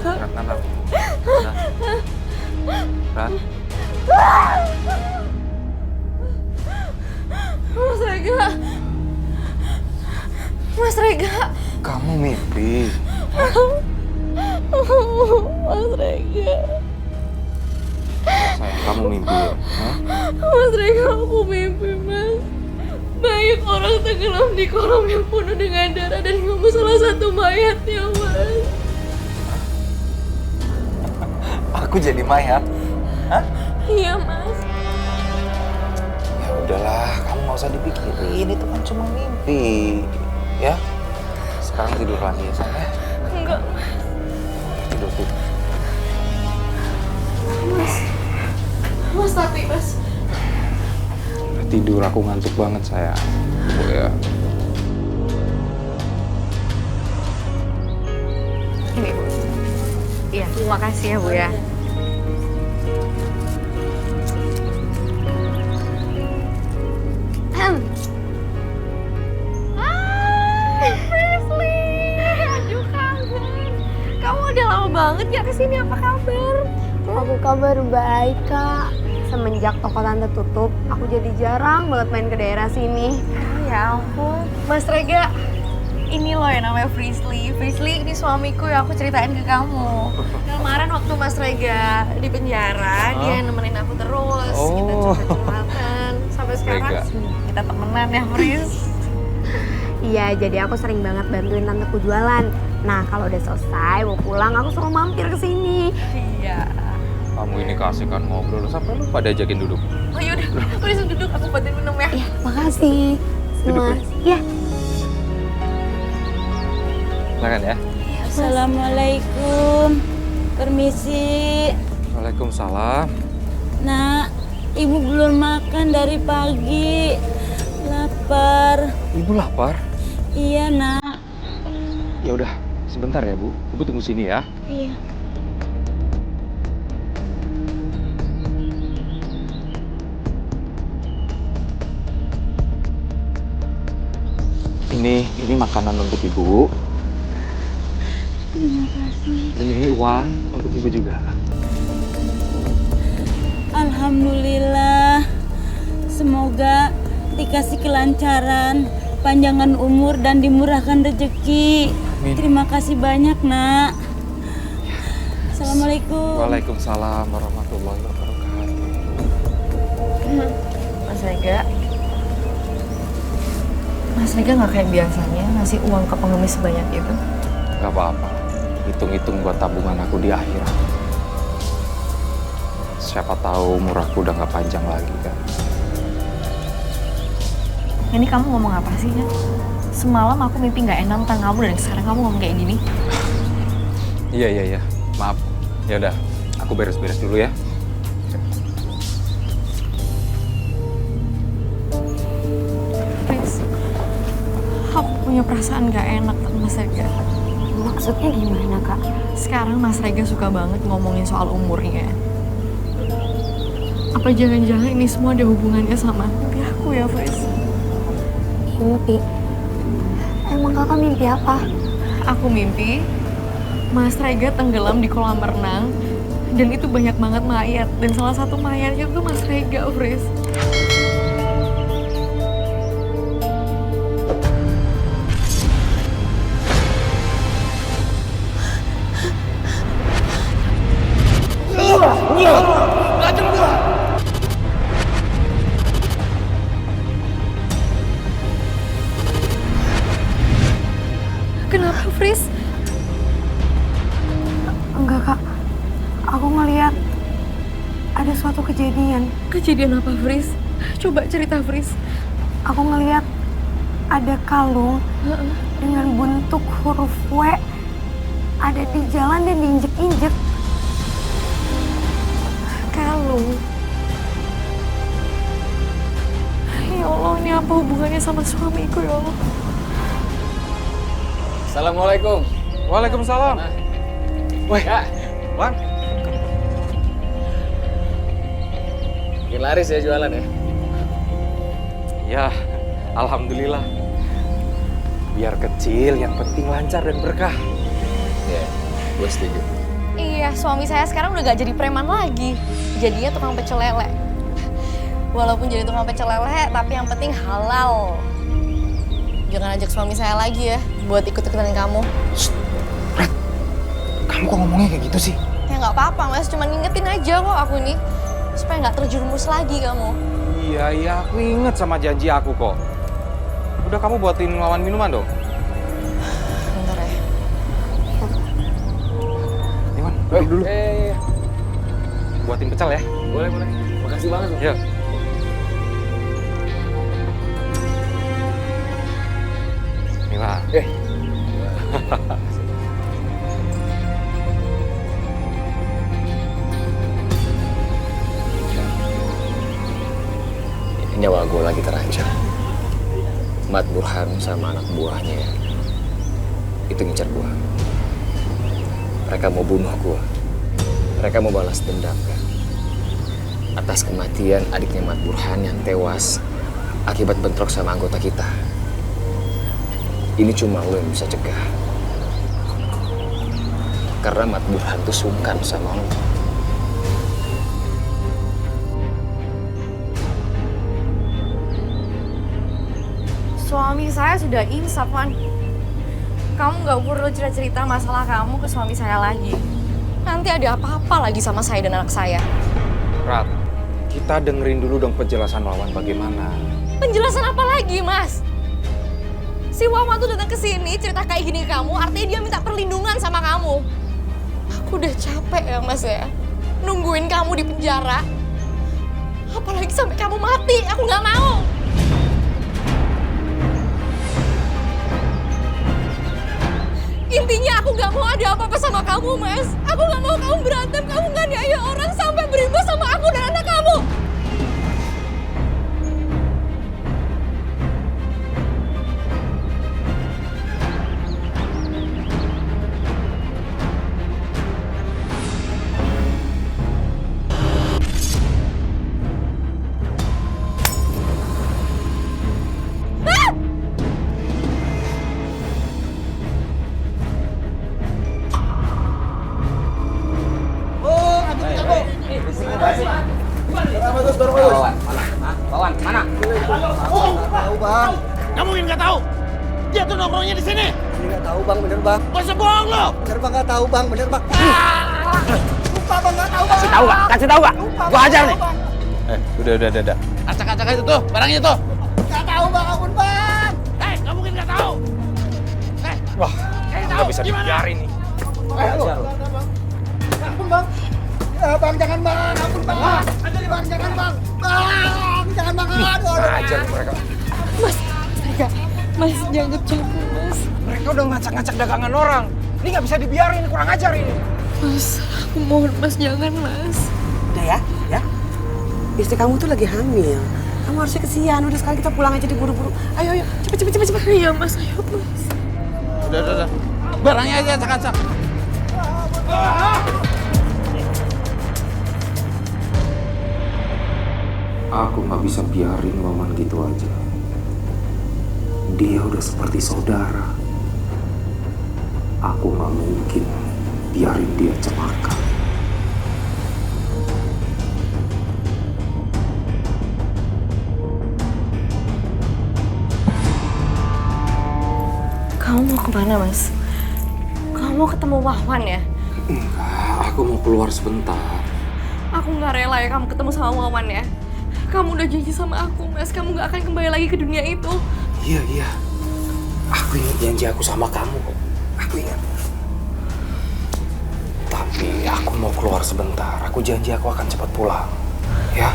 Tenang. Udah. Ran. Mas Rega. Mas Rega. Kamu mimpi. Mas Rega. Sayang, kamu mimpi ya? Hah? Mas Rega, aku mimpi, Mas. Banyak orang tenggelam di kolam yang penuh dengan darah dan kamu salah satu mayatnya, Mas. Aku jadi mayat? Hah? Iya, Mas. Ya udahlah, kamu nggak usah dipikirin. Itu kan cuma mimpi. Ya? Sekarang tidur lagi ya, sayang. Enggak, Tidur. Mas tapi, Mas. Tidur, aku ngantuk banget, sayang. Oh ya. Ini, Bu. Iya, terima kasih ya, Bu ya. Hai, Presley. Aduh, kangen. Kamu udah lama banget ya kesini, apa kabar? Aku kabar baik, Kak. Semenjak toko tante tutup, aku jadi jarang banget main ke daerah sini. Ya ampun. Mas Rega, ini loh yang namanya Presley. Presley ini suamiku ya, aku ceritain ke kamu. Kemarin waktu Mas Rega di penjara, dia yang nemenin aku terus. Kita curhat-curhatan. Sampai sekarang Rega. kita temenan ya, Pris. Iya, jadi aku sering banget bantuin tanteku jualan. Nah, kalau udah selesai mau pulang, aku selalu mampir ke sini. Iya. Kamu ini kasih kan ngobrol sampai lupa diajakin duduk. Oh yaudah, Pris duduk, aku bantuin minum ya. Ya, makasih. Duduk, Mas. Ya. Silakan ya. Assalamualaikum. Permisi. Waalaikumsalam. Nak, ibu belum makan dari pagi. Lapar. Ibu lapar? Iya, Nak. Ya udah, sebentar ya, Bu. Ibu tunggu sini ya. Iya. Ini makanan untuk Ibu. Terima kasih. Ini uang untuk Ibu juga. Alhamdulillah. Semoga dikasih kelancaran, panjangan umur dan dimurahkan rezeki. Amin. Terima kasih banyak, Nak. Assalamualaikum. Waalaikumsalam warahmatullahi wabarakatuh. Mas Rega. Mas Rega nggak kayak biasanya ngasih uang ke pengemis sebanyak itu. Gak apa-apa. Hitung-hitung buat tabungan aku di akhirat. Siapa tahu umur aku udah gak panjang lagi kan. Ini kamu ngomong apa sih, ya? Semalam aku mimpi nggak enak tentang kamu dan sekarang kamu ngomong kayak gini. Iya. Maaf. Ya udah, aku beres-beres dulu ya. Pris, aku punya perasaan nggak enak tentang Mas Rega. Maksudnya gimana, Kak? Sekarang Mas Rega suka banget ngomongin soal umurnya. Apa jangan-jangan ini semua ada hubungannya sama mimpi aku ya, Pris? Mimpi. Emang Kakak mimpi apa? Aku mimpi Mas Rega tenggelam di kolam renang dan itu banyak banget mayat dan salah satu mayatnya itu Mas Rega, Pris. Kenapa, Pris? Enggak, Kak. Aku ngeliat ada suatu kejadian. Kejadian apa, Pris? Coba cerita, Pris. Aku ngeliat ada kalung dengan bentuk huruf W ada di jalan dan diinjek-injek. Kalung. Ya Allah, ini apa hubungannya sama suamiku ya Allah? Assalamualaikum. Waalaikumsalam. Weh, Kak, Bang. makin laris ya jualan ya? Ya, alhamdulillah. Biar kecil, yang penting lancar dan berkah. Ya, gue setuju. Iya, suami saya sekarang udah gak jadi preman lagi. Jadinya tukang pecel lele. Walaupun jadi tukang pecel lele, tapi yang penting halal. Jangan ajak suami saya lagi ya, buat ikut-ikutan kamu. Rat, kamu kok ngomongnya kayak gitu sih? Ya nggak apa-apa mas, cuma ngingetin aja kok aku ini. Supaya nggak terjerumus lagi kamu. Iya, aku inget sama janji aku kok. Udah kamu buatin Wawan minuman dong? Bentar ya. Iwan, duduk dulu. Iya. Buatin pecel ya. Boleh. Makasih banget. Bang. Yuk. Mila. Nyawa gue lagi terancam. Mat Burhan sama anak buahnya itu ngincar gue. Mereka mau bunuh gue. Mereka mau balas dendam kan atas kematian adiknya Mat Burhan yang tewas akibat bentrok sama anggota kita. Ini cuma lo yang bisa cegah. Karena Mat Burhan tuh sungkan sama lo. Suami saya sudah insaf, Man. Kamu nggak perlu cerita-cerita masalah kamu ke suami saya lagi. Nanti ada apa-apa lagi sama saya dan anak saya. Rat, kita dengerin dulu dong penjelasan Wawan bagaimana. Penjelasan apa lagi, Mas? Si Wawan tuh datang ke sini cerita kayak gini ke kamu, artinya dia minta perlindungan sama kamu. Aku udah capek ya, Mas ya. Nungguin kamu di penjara. Apalagi sampai kamu mati, aku nggak mau. Intinya aku nggak mau ada apa-apa sama kamu, Mas. Aku nggak mau kamu berantem, kamu nganiaya orang sampai berimbas sama aku dan anak kamu. Wawan, mana? Tahu bang, Kamu mungkin nggak tahu? Dia tuh nongkrongnya di sini. ini nggak tahu bang, bener bang. Gak usah bohong lo. Bener bang nggak tahu bang, bener bang. Lupa bang nggak tahu bang. Kasih tahu gak? Kasih tahu gak? Gua ajar nih. Udah. Acak-acak itu tuh, barangnya tuh. Nggak tahu bang, ampun bang. Kamu mungkin nggak tahu. Wah, nggak bisa dibiarin nih. Ampun bang. Ya, bang jangan bang, ampun bang. Bang jangan bang. Bang jangan bang. Aduh. Ajar mereka. Mas, jangan campur, Mas. Mereka udah ngacak-ngacak dagangan orang. Ini nggak bisa dibiarin, kurang ajar ini. Mas, aku mohon Mas, jangan Mas. Udah ya. Istri kamu tuh lagi hamil. Kamu harusnya kesian. Udah sekarang kita pulang aja diburu-buru. Ayo, cepet. Iya Mas, ayo Mas. Udah. Barangnya aja acak-acak. Aku nggak bisa biarin Wawan gitu aja. Dia udah seperti saudara. Aku nggak mungkin biarin dia celaka. Kamu mau kemana, Mas? Kamu mau ketemu Wawan ya? Enggak, aku mau keluar sebentar. Aku nggak rela ya kamu ketemu sama Wawan ya. Kamu udah janji sama aku, Mas. Kamu nggak akan kembali lagi ke dunia itu. Iya. Aku ingat janji aku sama kamu kok. Aku ingat. Tapi aku mau keluar sebentar. Aku janji aku akan cepat pulang. Ya?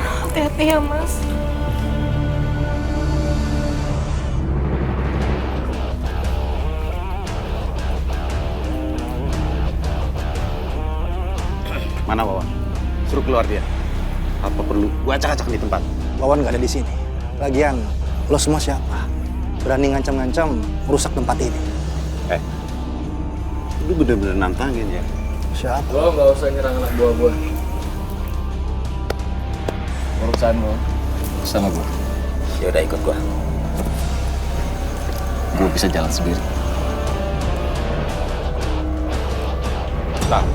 Hati-hati ya, Mas. Mana Wawan? Suruh keluar dia. Apa perlu gua acak-acak di tempat? Wawan nggak ada di sini. Lagian lo semua siapa? Berani ngancam-ngancam merusak tempat ini. Lu bener-bener nantangin ya. Siapa? Lo nggak usah nyerang anak buah gue. Urusan lo sama gue. Ya udah ikut gua. gue bisa jalan sendiri. Nah,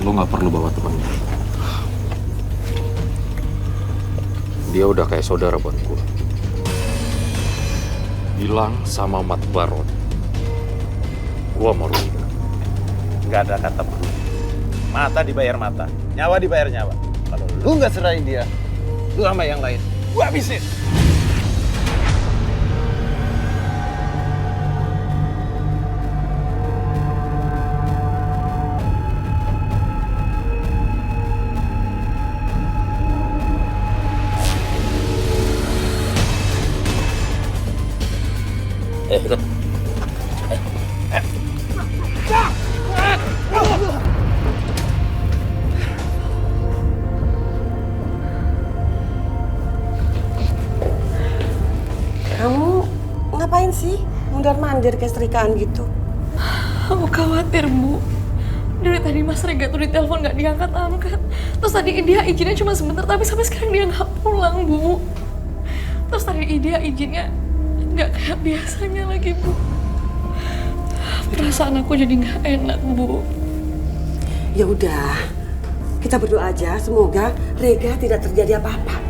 lo nggak perlu bawa temennya. Dia udah kayak saudara buat gue. Bilang sama Mat Baron, gue mau nikah. Nggak ada kata perlu. Mata dibayar mata, nyawa dibayar nyawa. Kalau lu nggak serahin dia, lu sama yang lain, gua habisin. Ikut. Kamu ngapain sih? Mundar-mandir kayak setrikaan gitu. Aku khawatir, Bu. Dari tadi Mas Rega tuh ditelepon nggak diangkat-angkat. Terus tadi dia izinnya cuma sebentar, tapi sampai sekarang dia nggak pulang, Bu. Terus tadi dia izinnya nggak kayak biasanya lagi, Bu. Perasaan aku jadi nggak enak, Bu. Ya udah, kita berdoa aja semoga Rega tidak terjadi apa-apa.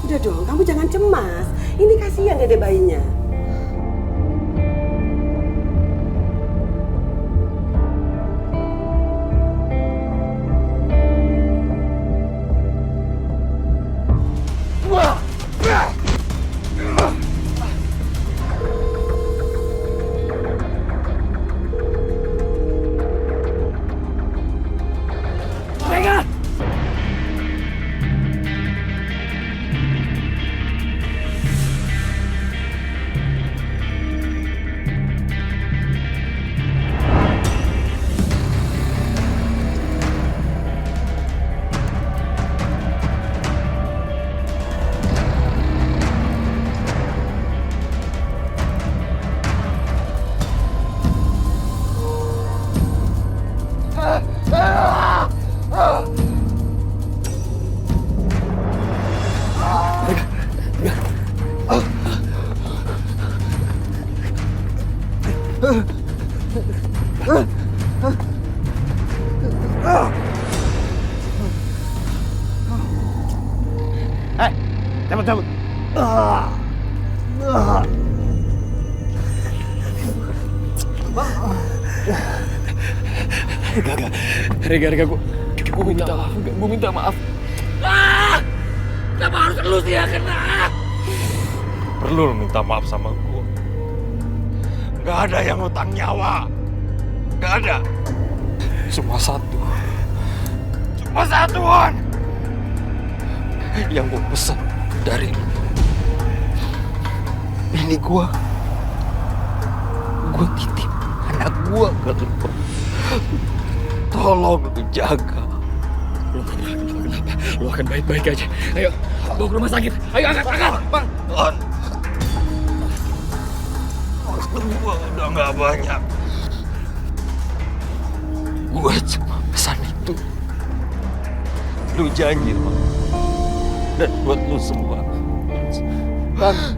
Udah dong, kamu jangan cemas. Ini kasihan dede bayinya. Cabut. Gak. Rega, gue minta maaf. Kenapa harus lu sih ya, kena? Perlu lo minta maaf sama gue. Gak ada yang utang nyawa. Gak ada. Cuma satuan yang gue pesan dari lu. Ini gue titip anak gue ke lu. Tolong lu jaga. Lu akan baik-baik aja. Ayo, bawa ke rumah sakit. Ayo, angkat. Bang. Waktu gue udah gak banyak. Gue cuma pesan itu. Lu janji, Bang. Dan buat lu semua. Bang,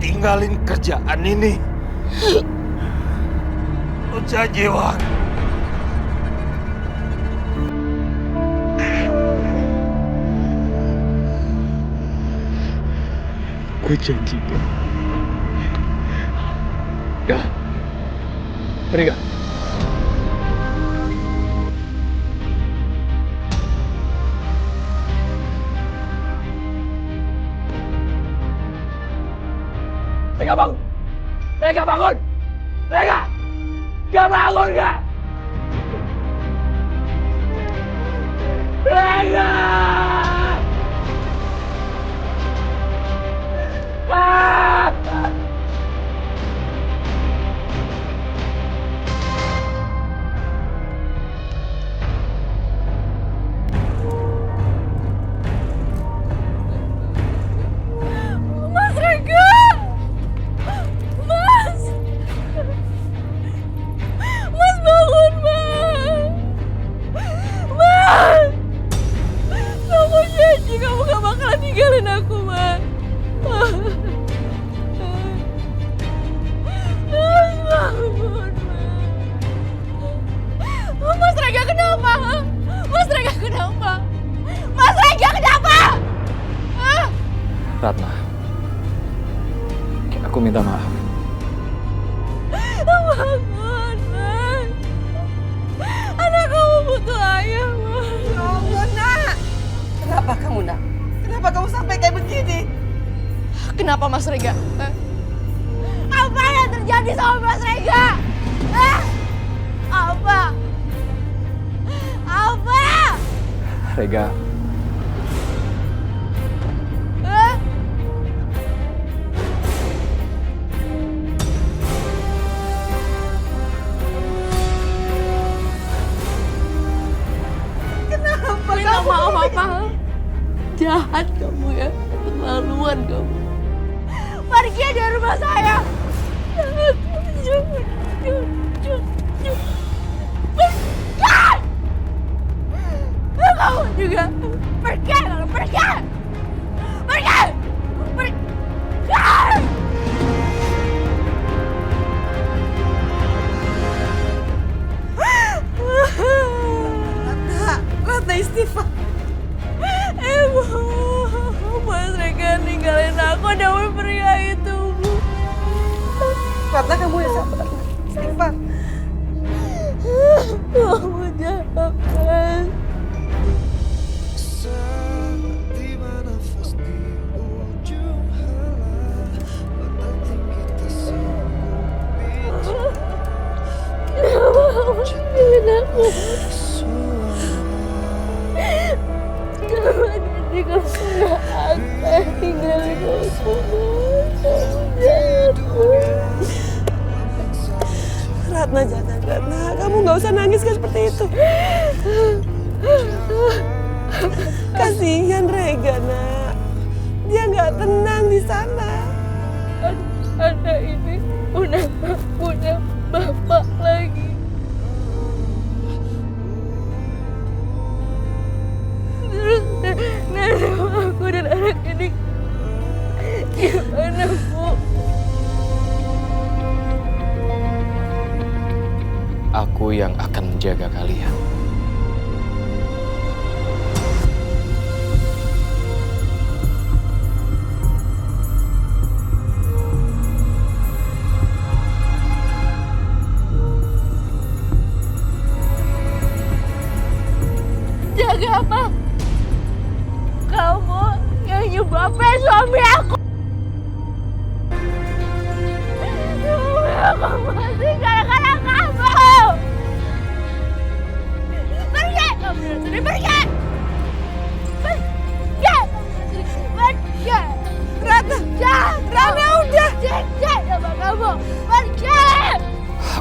tinggalin kerjaan ini. Lu janji, Bang. Gue janji, Bang. Ya. Rega. Rega bangun! Rega bangun! Rega! Gak bangun gak? Rega! Ah! Mas Rega! Mas! Ratna, aku minta maaf. Bangun, Mas. Anak kamu butuh ayah, Mas. Ya Allah, Nak. Kenapa kamu, Nak? Kenapa kamu sampai kayak begini? Kenapa Mas Rega? Apa yang terjadi sama Mas Rega? Apa? Apa? Rega, Minta maaf apa? Jahat kamu ya, keterlaluan kamu. Pergi dari rumah saya. Pergi! Kamu juga pergi, kalau pergi! Pergi! Pergi! Ratna istighfar. Ibu, Mas Rega ninggalin aku demi pria itu, Bu. Ratna, kamu yang sabar. Istighfar. Kamu jahat, Mas. Kenapa kamu tinggalin aku? Kenapa jadi kamu gak akan tinggalin aku? Kamu jahat, Mas. Ratna, jangan, Ratna. Kamu nggak usah nangis kan seperti itu. Kasihan Rega, Nak. Dia nggak tenang di sana. Anak ini udah gak punya bapak lagi. Terus nasib aku dan anak ini gimana, Bu? aku yang akan menjaga kalian. Jaga apa? Kamu yang nyebabin suami aku. Suami aku mati gara-gara kamu. Pergi! Kamu dari sini pergi! Pergi! Pergi! Ratna! Ratna, udah! Pergi sama kamu! Pergi!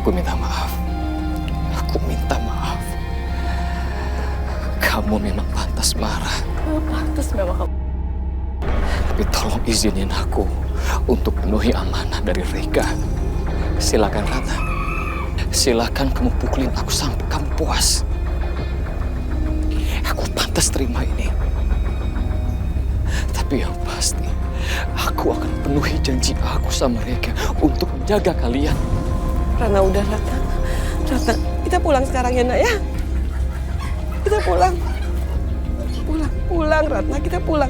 Aku minta maaf. Aku minta maaf. Kamu memang pantas marah. Pantas memang kamu. Tapi tolong izinin aku untuk penuhi amanah dari Rega. Silakan Ratna. Silakan kamu pukulin aku sampai kamu puas. Aku pantas terima ini. Tapi yang pasti, aku akan penuhi janji aku sama Rega untuk menjaga kalian. Ratna, udah, Ratna. Ratna, kita pulang sekarang ya, Nak, ya. Kita pulang. Pulang, Ratna, kita pulang.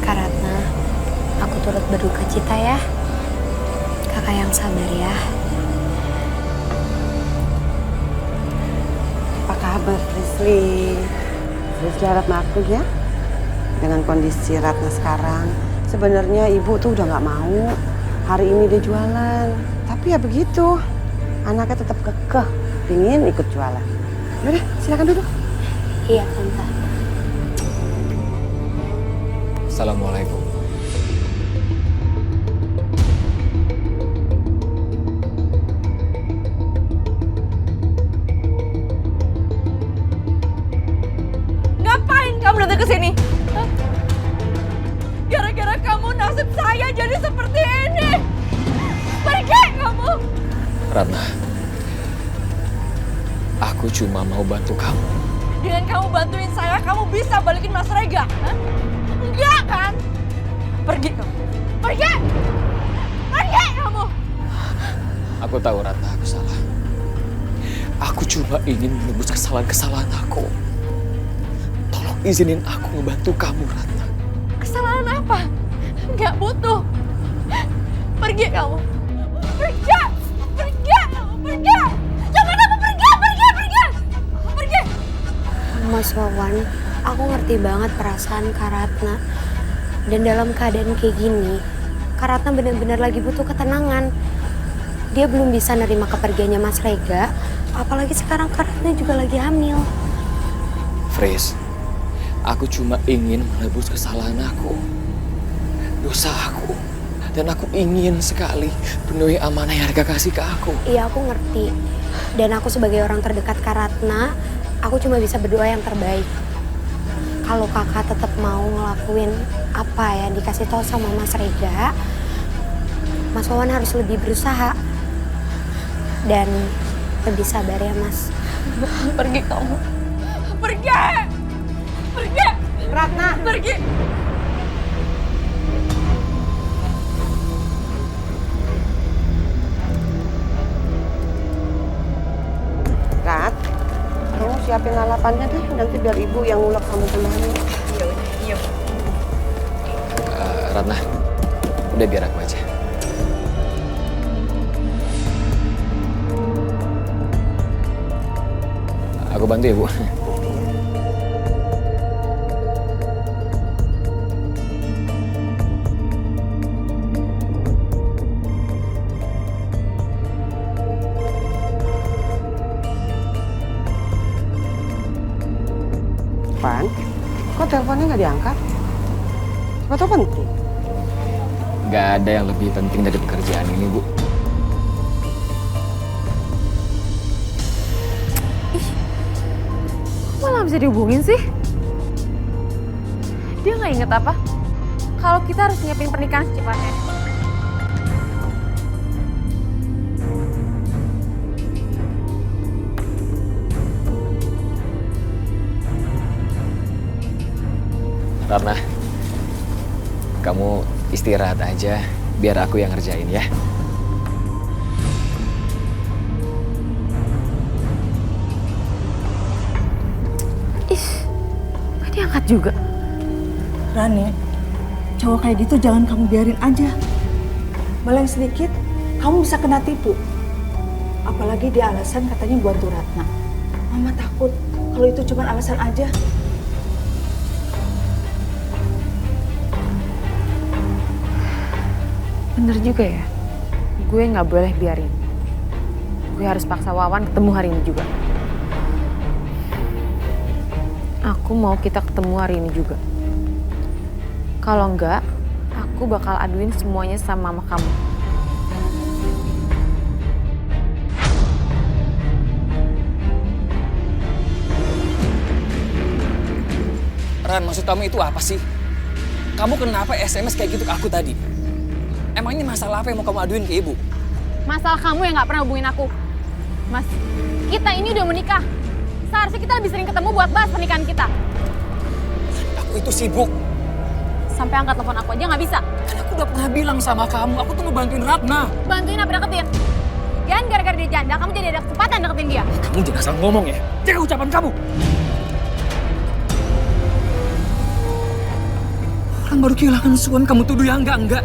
Kak Ratna, aku turut berduka cita ya. Kakak yang sabar ya. Apa kabar, Frisly? Frisly harap maklum ya. Dengan kondisi Ratna sekarang, sebenarnya ibu tuh udah nggak mau hari ini dia jualan. Tapi ya begitu, anaknya tetap kekeh, ingin ikut jualan. Yaudah, silakan duduk. Iya, Tante. Assalamualaikum. Ngapain kamu datang ke sini? Hah? Gara-gara kamu nasib saya jadi seperti ini. Pergi kamu. Ratna, aku cuma mau bantu kamu. Dengan kamu bantuin saya, kamu bisa balikin Mas Rega. Hah? Enggak kan? Pergi kamu. Pergi. Pergi kamu. Aku tahu Ratna, aku salah. Aku cuma ingin menebus kesalahan-kesalahan aku. Tolong izinin aku membantu kamu, Ratna. Kesalahan apa? Nggak butuh. Pergi kamu. Pergi! Pergi! Pergi! Jangan aku pergi! Pergi! Pergi! Mas Wawan, aku ngerti banget perasaan Kak Ratna. Dan dalam keadaan kayak gini, Kak Ratna benar-benar lagi butuh ketenangan. Dia belum bisa nerima kepergiannya Mas Rega, apalagi sekarang Kak Ratna juga lagi hamil. Fris, aku cuma ingin menebus kesalahan aku, dosa aku. Dan aku ingin sekali penuhi amanah yang Rega kasih ke aku. Iya, aku ngerti. Dan aku sebagai orang terdekat Kak Ratna, aku cuma bisa berdoa yang terbaik. Kalau kakak tetap mau ngelakuin apa yang dikasih tahu sama Mas Rega, Mas Wawan harus lebih berusaha. Dan lebih sabar ya, Mas. Pergi kamu. Pergi! Pergi! Ratna! Pergi! Rat, kamu siapin lalapannya deh, nanti biar ibu yang ngulek kamu kembali. Iya. Ratna, udah biar aku aja. Aku bantu ya, Bu. Pan, kok teleponnya nggak diangkat? Siapa tahu penting. Gak ada yang lebih penting dari pekerjaan ini, Bu. Malah bisa dihubungin sih? Dia nggak inget apa? Kalau kita harus nyiapin pernikahan secepatnya. Ratna, kamu istirahat aja, biar aku yang ngerjain ya. Gak diangkat juga. Rani, cowok kayak gitu jangan kamu biarin aja. Meleng sedikit, kamu bisa kena tipu. Apalagi dia alasan katanya buat Ratna. Mama takut kalau itu cuma alasan aja. Bener juga ya, gue nggak boleh biarin. Gue harus paksa Wawan ketemu hari ini juga. Aku mau kita ketemu hari ini juga. Kalau enggak, aku bakal aduin semuanya sama mama kamu. Ran, maksud kamu itu apa sih? Kamu kenapa SMS kayak gitu ke aku tadi? Emang ini masalah apa yang mau kamu aduin ke ibu? Masalah kamu yang nggak pernah hubungin aku. Mas, kita ini udah menikah. Seharusnya kita lebih sering ketemu buat bahas pernikahan kita. Aku itu sibuk. Sampai angkat telepon aku aja nggak bisa. Kan aku udah pernah bilang sama kamu, aku tuh mau bantuin Ratna. Bantuin apa deketin? Jangan gara-gara dia janda, kamu jadi ada kesempatan deketin dia. Kamu jangan asal ngomong ya. Jaga ucapan kamu. Orang baru kehilangan suami kamu tuduh ya enggak.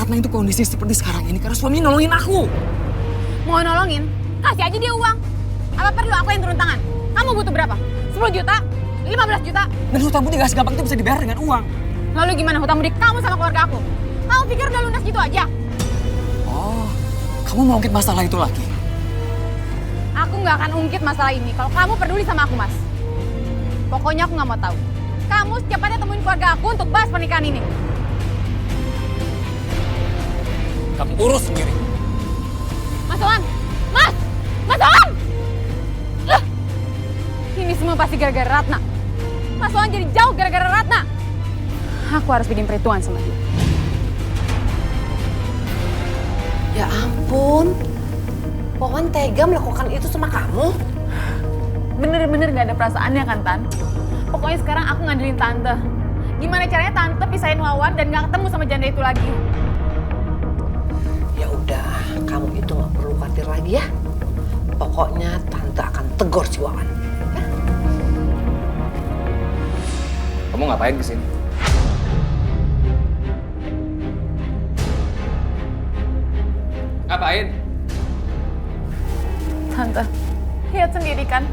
Ratna itu kondisi seperti sekarang ini karena suaminya nolongin aku. Mau nolongin? Kasih aja dia uang. Apa perlu aku yang turun tangan? Kamu butuh berapa? 10 juta? 15 juta? Dan hutang budi gak segampang itu bisa dibayar dengan uang. Lalu gimana hutang budi kamu sama keluarga aku? Kamu pikir udah lunas gitu aja? Oh, kamu mau ungkit masalah itu lagi? Aku nggak akan ungkit masalah ini kalau kamu peduli sama aku, Mas. Pokoknya aku nggak mau tahu. Kamu secepatnya temuin keluarga aku untuk bahas pernikahan ini. Kamu urus sendiri. Mas Wawan! Mas! Mas Wawan! Ini semua pasti gara-gara Ratna. Mas Wawan jadi jauh gara-gara Ratna. Aku harus bikin perhitungan sama dia. Ya ampun, Wawan tega melakukan itu sama kamu? Bener-bener gak ada perasaannya kan, Tan? Pokoknya sekarang aku ngandelin Tante. Gimana caranya Tante pisahin Wawan dan gak ketemu sama janda itu lagi? Ya udah, Kamu itu nggak perlu khawatir lagi ya. Pokoknya tante akan tegur si Wawan. Ya? Kamu ngapain kesini? Ngapain? Tante, lihat sendiri kan.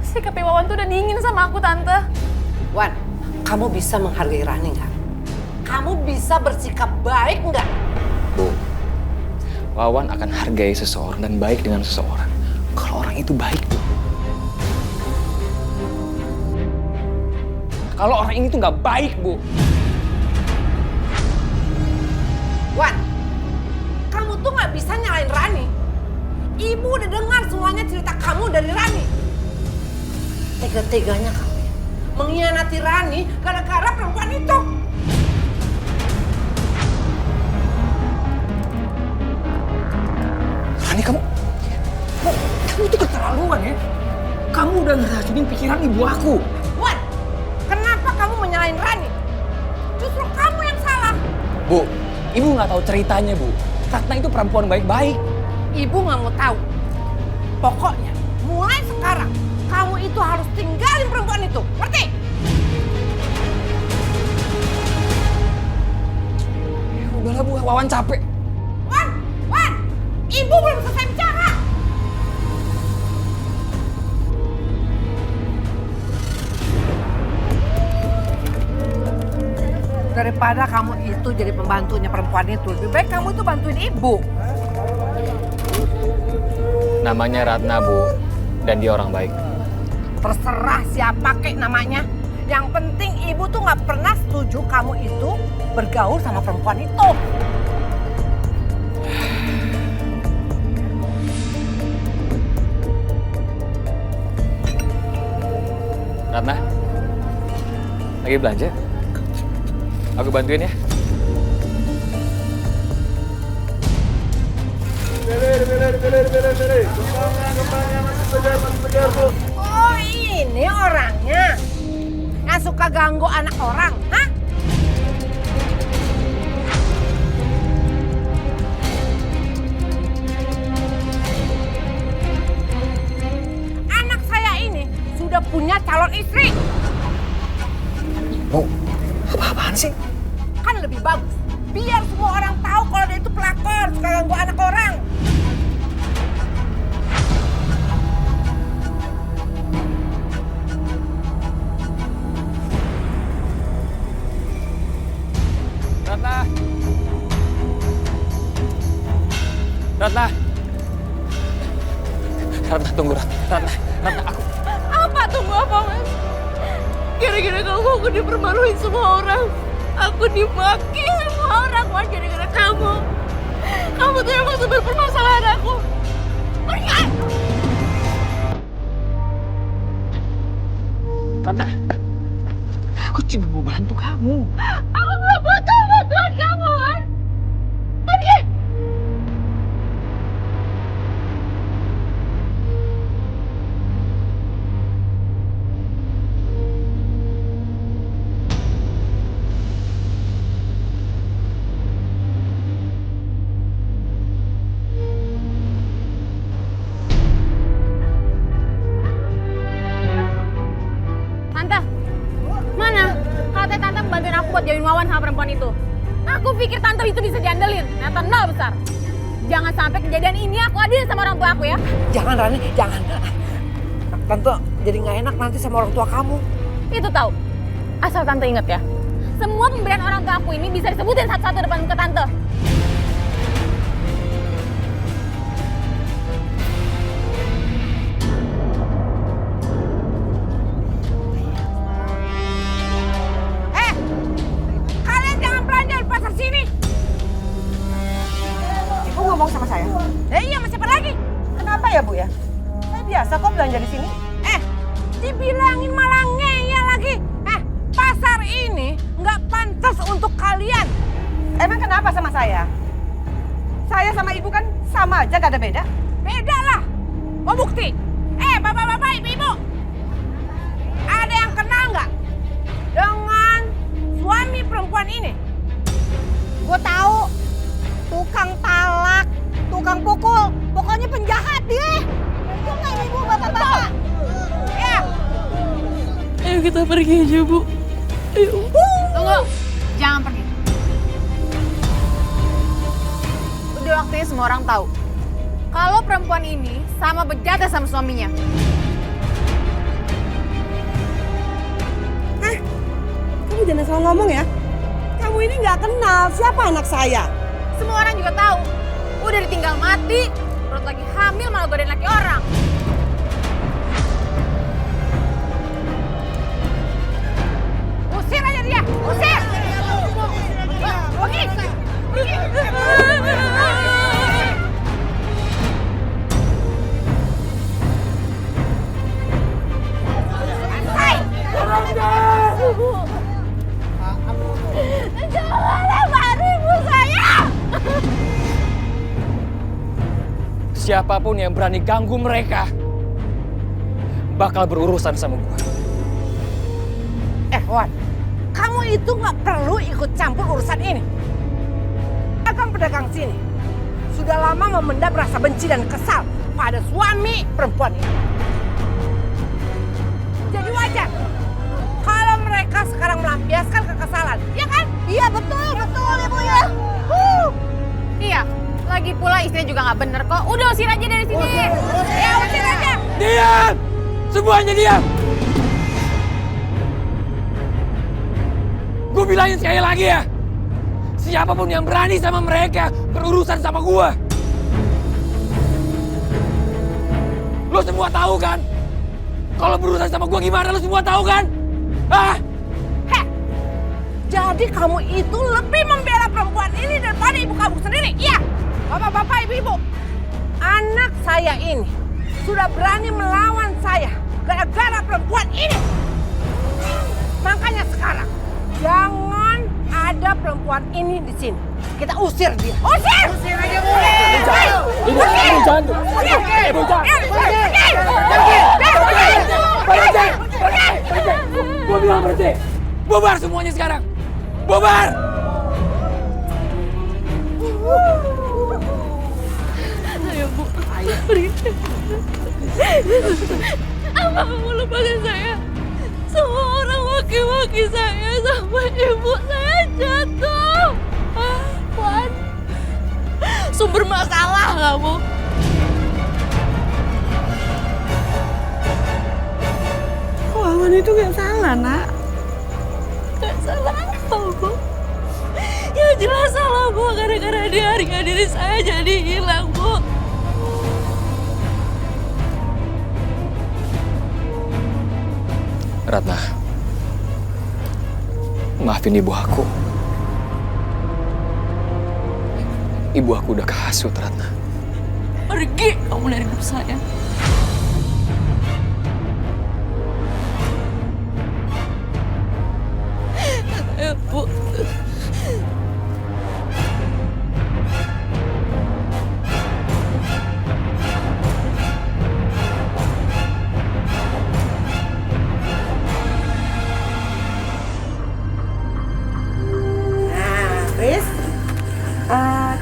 Sikap Wawan tuh udah dingin sama aku, Tante. Wan, kamu bisa menghargai Rani nggak? Kamu bisa bersikap baik nggak? Bu, Wawan akan hargai seseorang dan baik dengan seseorang kalau orang itu baik, Bu. Kalau orang ini tuh nggak baik, Bu. Wan, kamu tuh nggak bisa nyalain Rani. Ibu udah dengar semuanya cerita kamu dari Rani. Tega-teganya kamu ya, mengkhianati Rani gara-gara perempuan itu. Rani, kamu itu keterlaluan ya. Kamu udah ngeracunin pikiran ibu aku. Wan, kenapa kamu menyalahin Rani? Justru kamu yang salah. Bu, ibu nggak tahu ceritanya, Bu. Ratna itu perempuan baik-baik. Ibu nggak mau tahu. Pokoknya mulai sekarang kamu itu harus tinggalin perempuan itu, ngerti? Ya udahlah, Bu, Wawan capek. Wan, ibu belum selesai bicara. Daripada kamu itu jadi pembantunya perempuan itu, lebih baik kamu itu bantuin ibu. Namanya Ratna, Bu, dan dia orang baik. Terserah siapa kek namanya. Yang penting ibu tuh nggak pernah setuju kamu itu bergaul sama perempuan itu. Ratna, lagi belanja? Aku bantuin ya. Oh, ini orangnya yang suka ganggu anak orang, hah? Anak saya ini sudah punya calon istri. Bu, apa-apaan sih? Kan lebih bagus. Biar semua orang tahu kalau dia itu pelakor, suka ganggu anak orang. Ratna! Ratna! Ratna, tunggu, Ratna, aku... Apa tunggu apa, Mas? Gara-gara kamu aku dipermaluin semua orang. Aku dimaki semua orang, Mas, gara-gara kamu. Kamu tuh emang sumber permasalahan aku. Pergi! Ratna, aku cuma mau bantu kamu. Aku gak butuh bantuan kamu, Mas. Pergi! Tante, mana? Katanya Tante bantuin aku buat jauhin Wawan sama perempuan itu. Aku pikir Tante itu bisa diandelin, ternyata nol besar. Jangan sampai kejadian ini aku adilin sama orang tua aku ya. Jangan Rani, jangan. Tante jadi nggak enak nanti sama orang tua kamu. Itu tahu. Asal Tante inget ya, semua pemberian orang tua aku ini bisa disebutin satu-satu depan muka Tante. Kalian jangan belanja di pasar sini. Ibu ngomong sama saya. Iya, sama siapa lagi? Kenapa ya, Bu ya? Saya biasa kok belanja di sini. Dibilangin malah ngeyel lagi. Pasar ini nggak pantas untuk kalian. Emang kenapa sama saya? Saya sama ibu kan sama aja, gak ada beda. Beda lah. Mau bukti? Bapak-bapak, ibu-ibu. Ada yang kenal nggak dengan suami perempuan ini? Gue tahu, tukang talak, tukang pukul. kita pergi aja, Bu. Ayo. Tunggu, jangan pergi. Udah waktunya semua orang tahu kalau perempuan ini sama bejatnya sama suaminya. Kamu jangan salah ngomong ya. Kamu ini nggak kenal siapa anak saya. Semua orang juga tahu. Udah ditinggal mati, perut lagi hamil malah godain laki orang. Usir aja dia, usir! Pergi! Jangan lempari ibu saya! Siapapun yang berani ganggu mereka bakal berurusan sama gue. Wan, kamu itu nggak perlu ikut campur urusan ini. Pedagang sini sudah lama memendam rasa benci dan kesal pada suami perempuan ini. Jadi wajar kalau mereka sekarang melampiaskan kekesalan, ya kan? Iya betul Ibu ya. Iya, lagi pula istrinya juga nggak bener kok. Udah usir aja dari sini. Ya usir aja. Diam! Semuanya diam! Gue bilangin sekali lagi ya. Siapapun yang berani sama mereka berurusan sama gue. Lo semua tahu kan? Kalau berurusan sama gue gimana, lo semua tahu kan? Hah? Heh, jadi kamu itu lebih membela perempuan ini daripada ibu kamu sendiri, iya? Bapak-bapak, ibu-ibu, anak saya ini sudah berani melawan saya gara-gara perempuan ini. Makanya sekarang, jangan ada perempuan ini di sini. Kita usir dia. Usir! Usir aja, Bu. Ibu jangan. Ibu jangan. Gue bilang berhenti. Bubar semuanya sekarang. Bubar! Ayo, Bu. Ayo. Pergi. Apa kamu lepasin saya? Semua orang maki-maki saya sampai ibu saya jatuh. Wan, sumber masalah kamu. Wawan itu nggak salah, Nak. Gak salah apa, Bu? Ya jelas salah, Bu. Gara-gara dia harga diri saya jadi hilang, Bu. Ratna, maafin ibu aku. Ibu aku udah kehasut, Ratna. Pergi kamu dari hidup saya. Ayo, Bu.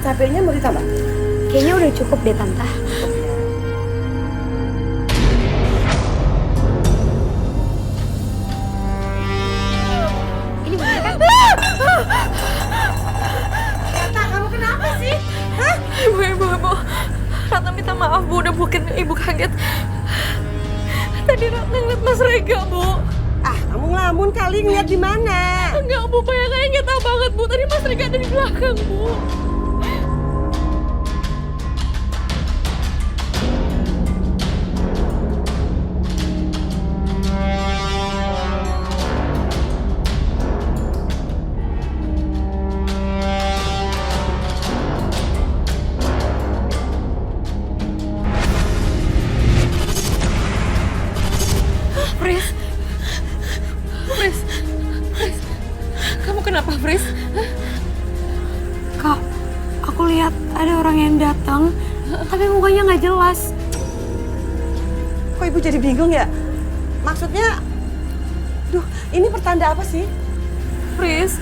Cabenya mau ditambah? Kayaknya udah cukup deh, Tante. Ini bener kan? Ratna, kamu kenapa sih? Hah? Ibu. Ratna minta maaf, Bu. Udah bikin ibu kaget. Tadi Ratna ngeliat Mas Rega, Bu. Ah, kamu ngelamun kali ngeliat di mana? Enggak, Bu. Bayangannya nyata banget, Bu. Tadi Mas Rega ada di belakang, Bu. Fris, kamu kenapa, Fris? Kak, aku lihat ada orang yang datang, tapi mukanya nggak jelas. Kok ibu jadi bingung ya? Maksudnya, duh, ini pertanda apa sih? Fris,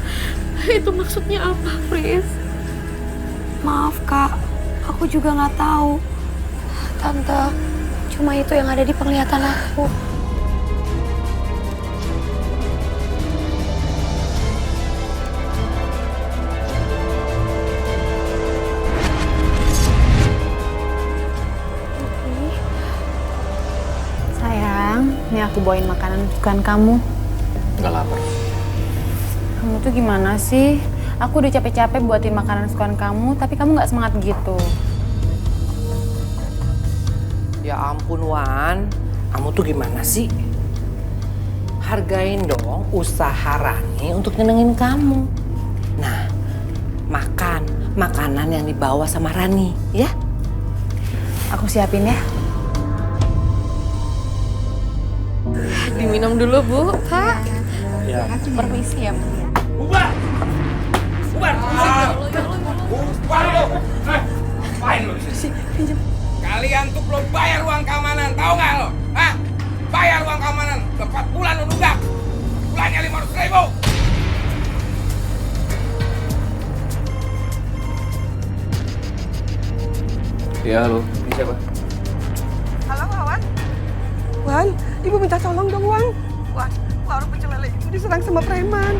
itu maksudnya apa, Fris? Maaf, Kak, aku juga nggak tahu. Tante, cuma itu yang ada di penglihatan aku. aku bawain makanan kesukaan kamu. Nggak lapar. Kamu tuh gimana sih? Aku udah capek-capek buatin makanan kesukaan kamu, tapi kamu nggak semangat gitu. Ya ampun Wan, kamu tuh gimana sih? Hargain dong usaha Rani untuk nyenengin kamu. Nah, makan makanan yang dibawa sama Rani, ya? Aku siapin ya. Diminum dulu, Bu. Kak. Ya. Permisi ya, Bu. Bubar! Bubar! Bubar lo! Main lo di sini. Kalian tuh belum bayar uang keamanan, tahu nggak lo? Hah? Bayar uang keamanan, udah 4 bulan lo nunggak. Bulannya 500.000. Ya, halo. Ini siapa? Halo, Wan. Wan, ibu minta tolong dong, Wan. Wan, warung pecel lele ibu diserang sama preman.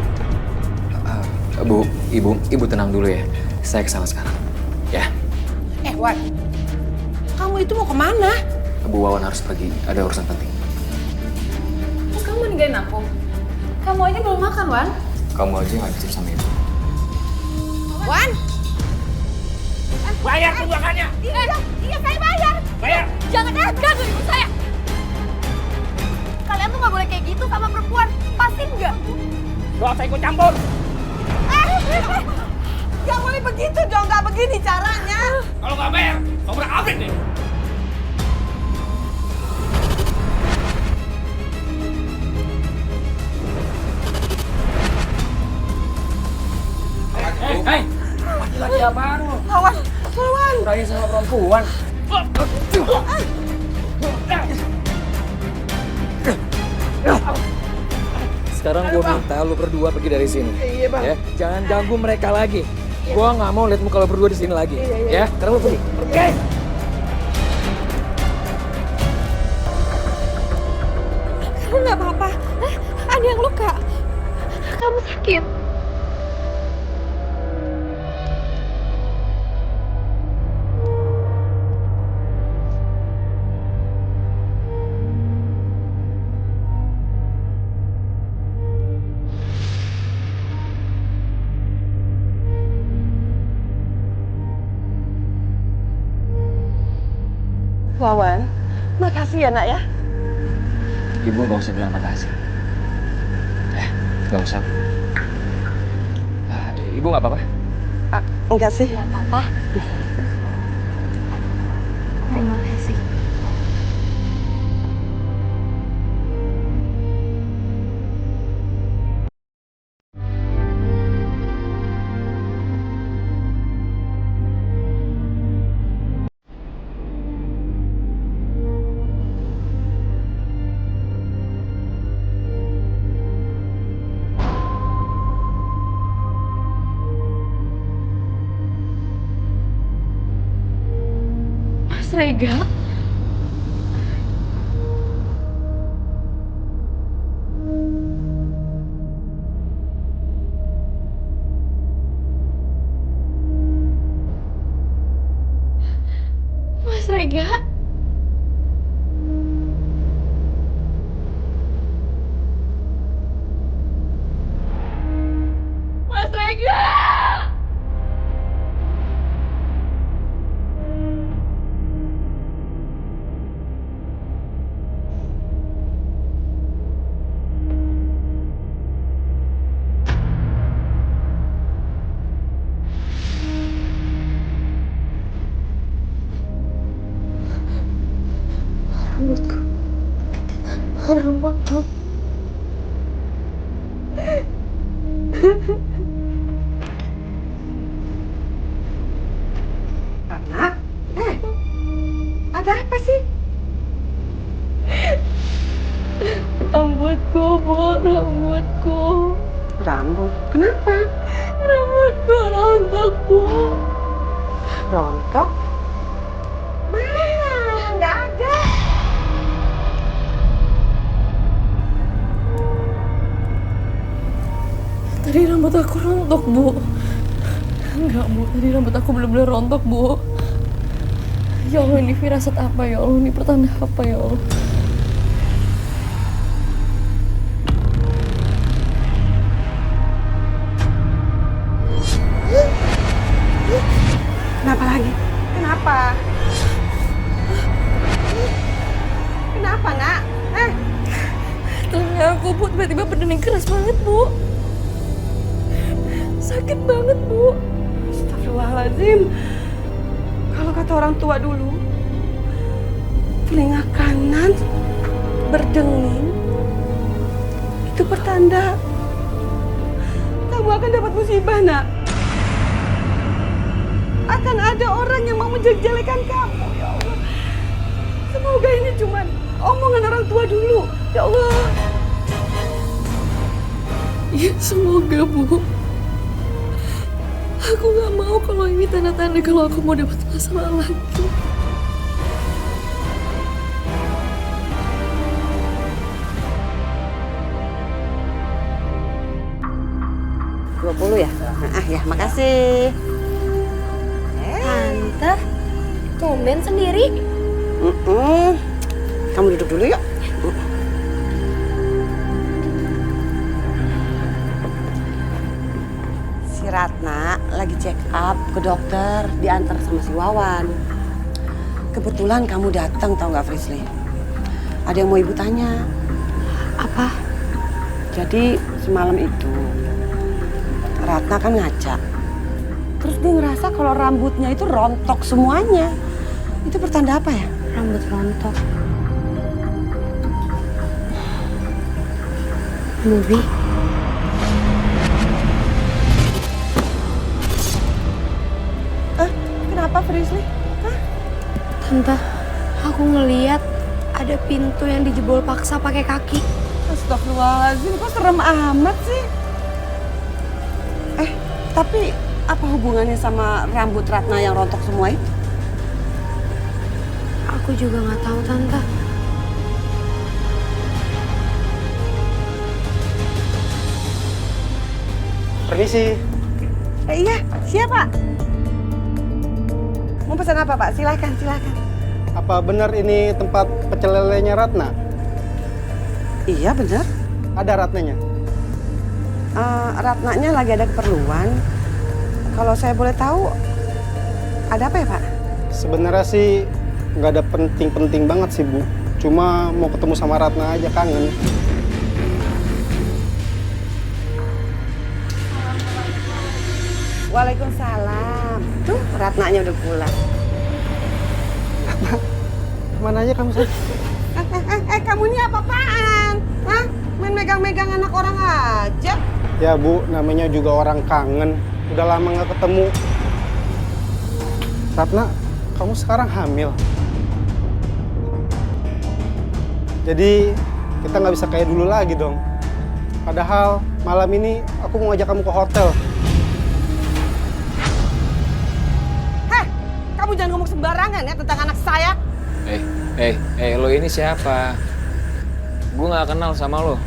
Bu, ibu tenang dulu ya. Saya kesana sekarang. Ya. Wan, kamu itu mau kemana? Bu Wawan harus pergi. Ada urusan penting. Terus kamu ninggalin aku? Kamu aja belum makan, Wan. Kamu aja yang ngabisin sama ibu. Wan! Bayar tunggakannya. Iya, saya bayar. Bayar. Jangan ganggu ibu saya. Kalian tuh nggak boleh kayak gitu sama perempuan. Pasti nggak? Gak usah ikut campur. Gak boleh begitu dong, gak begini caranya. Kalau nggak bayar, sobrak abrik nih. Hei, laki-laki apaan lo? Lawan, lawan. Berani sama perempuan. Sekarang gue minta lu berdua pergi dari sini. Iya, Bang. Ya, jangan ganggu mereka lagi. Gue nggak mau lihat muka lo berdua di sini lagi. Ya, sekarang lu pergi. Oke. Kamu nggak apa-apa? Hah? Ada yang luka? Kamu sakit? Wawan, makasih ya nak ya. Ibu nggak usah bilang makasih. Nggak usah. Ibu nggak apa-apa? Enggak sih. Apa? Terima kasih. Mas Rega? Mas Rega? Mas Rega! Rambutku. Anak, ada apa sih? Rambutku, Bu, rambutku. Rambut, kenapa? Rambutku rontok, Bu. Rontok? Mana? Nggak ada. Tadi rambut aku rontok, Bu. Enggak, Bu. Tadi rambut aku bener-bener rontok, Bu. Ya Allah, ini firasat apa ya Allah? Ini pertanda apa ya Allah? badannya keras banget, Bu. Sakit banget, Bu. Astagfirullahaladzim. Kalau kata orang tua dulu, telinga kanan berdenging itu pertanda kamu akan dapat musibah, nak. Akan ada orang yang mau menjelek-jelekan kamu, ya Allah. Semoga ini cuma omongan orang tua dulu, ya Allah. Ya semoga, Bu. Aku gak mau kalau ini tanda-tanda kalau aku mau dapat masalah lagi. $20 ya? Ya, makasih. Tante, tumben sendiri. Kamu duduk dulu yuk. Si Ratna lagi check up ke dokter, diantar sama si Wawan. Kebetulan kamu datang, tahu nggak, Frisly? Ada yang mau ibu tanya. Apa? Jadi semalam itu Ratna kan ngaca. Terus dia ngerasa kalau rambutnya itu rontok semuanya. Itu pertanda apa ya? Rambut rontok. Bubi. Kenapa, Frisly? Tante, aku ngeliat ada pintu yang dijebol paksa pakai kaki. Astagfirullahaladzim, kok serem amat sih? Tapi apa hubungannya sama rambut Ratna yang rontok semua itu? Aku juga nggak tahu, Tante. Permisi. Iya, siapa? Mau pesan apa, Pak? Silakan, silakan. Apa benar ini tempat pecel lelenya Ratna? Iya, benar. Ada Ratnanya? Ratnanya lagi ada keperluan. Kalau saya boleh tahu, ada apa ya, Pak? Sebenarnya sih nggak ada penting-penting banget sih, Bu. Cuma mau ketemu sama Ratna aja, kangen. Waalaikumsalam. Tuh, Ratnanya udah pulang. Ratna, kemana aja kamu, Say? Kamu ini apa-apaan? Hah? Main megang-megang anak orang aja? Ya, Bu, namanya juga orang kangen. Udah lama nggak ketemu. Ratna, kamu sekarang hamil. Jadi, kita nggak bisa kayak dulu lagi dong. Padahal, malam ini aku mau ngajak kamu ke hotel. Kamu jangan ngomong sembarangan ya tentang anak saya. Lo ini siapa? Gue nggak kenal sama lo.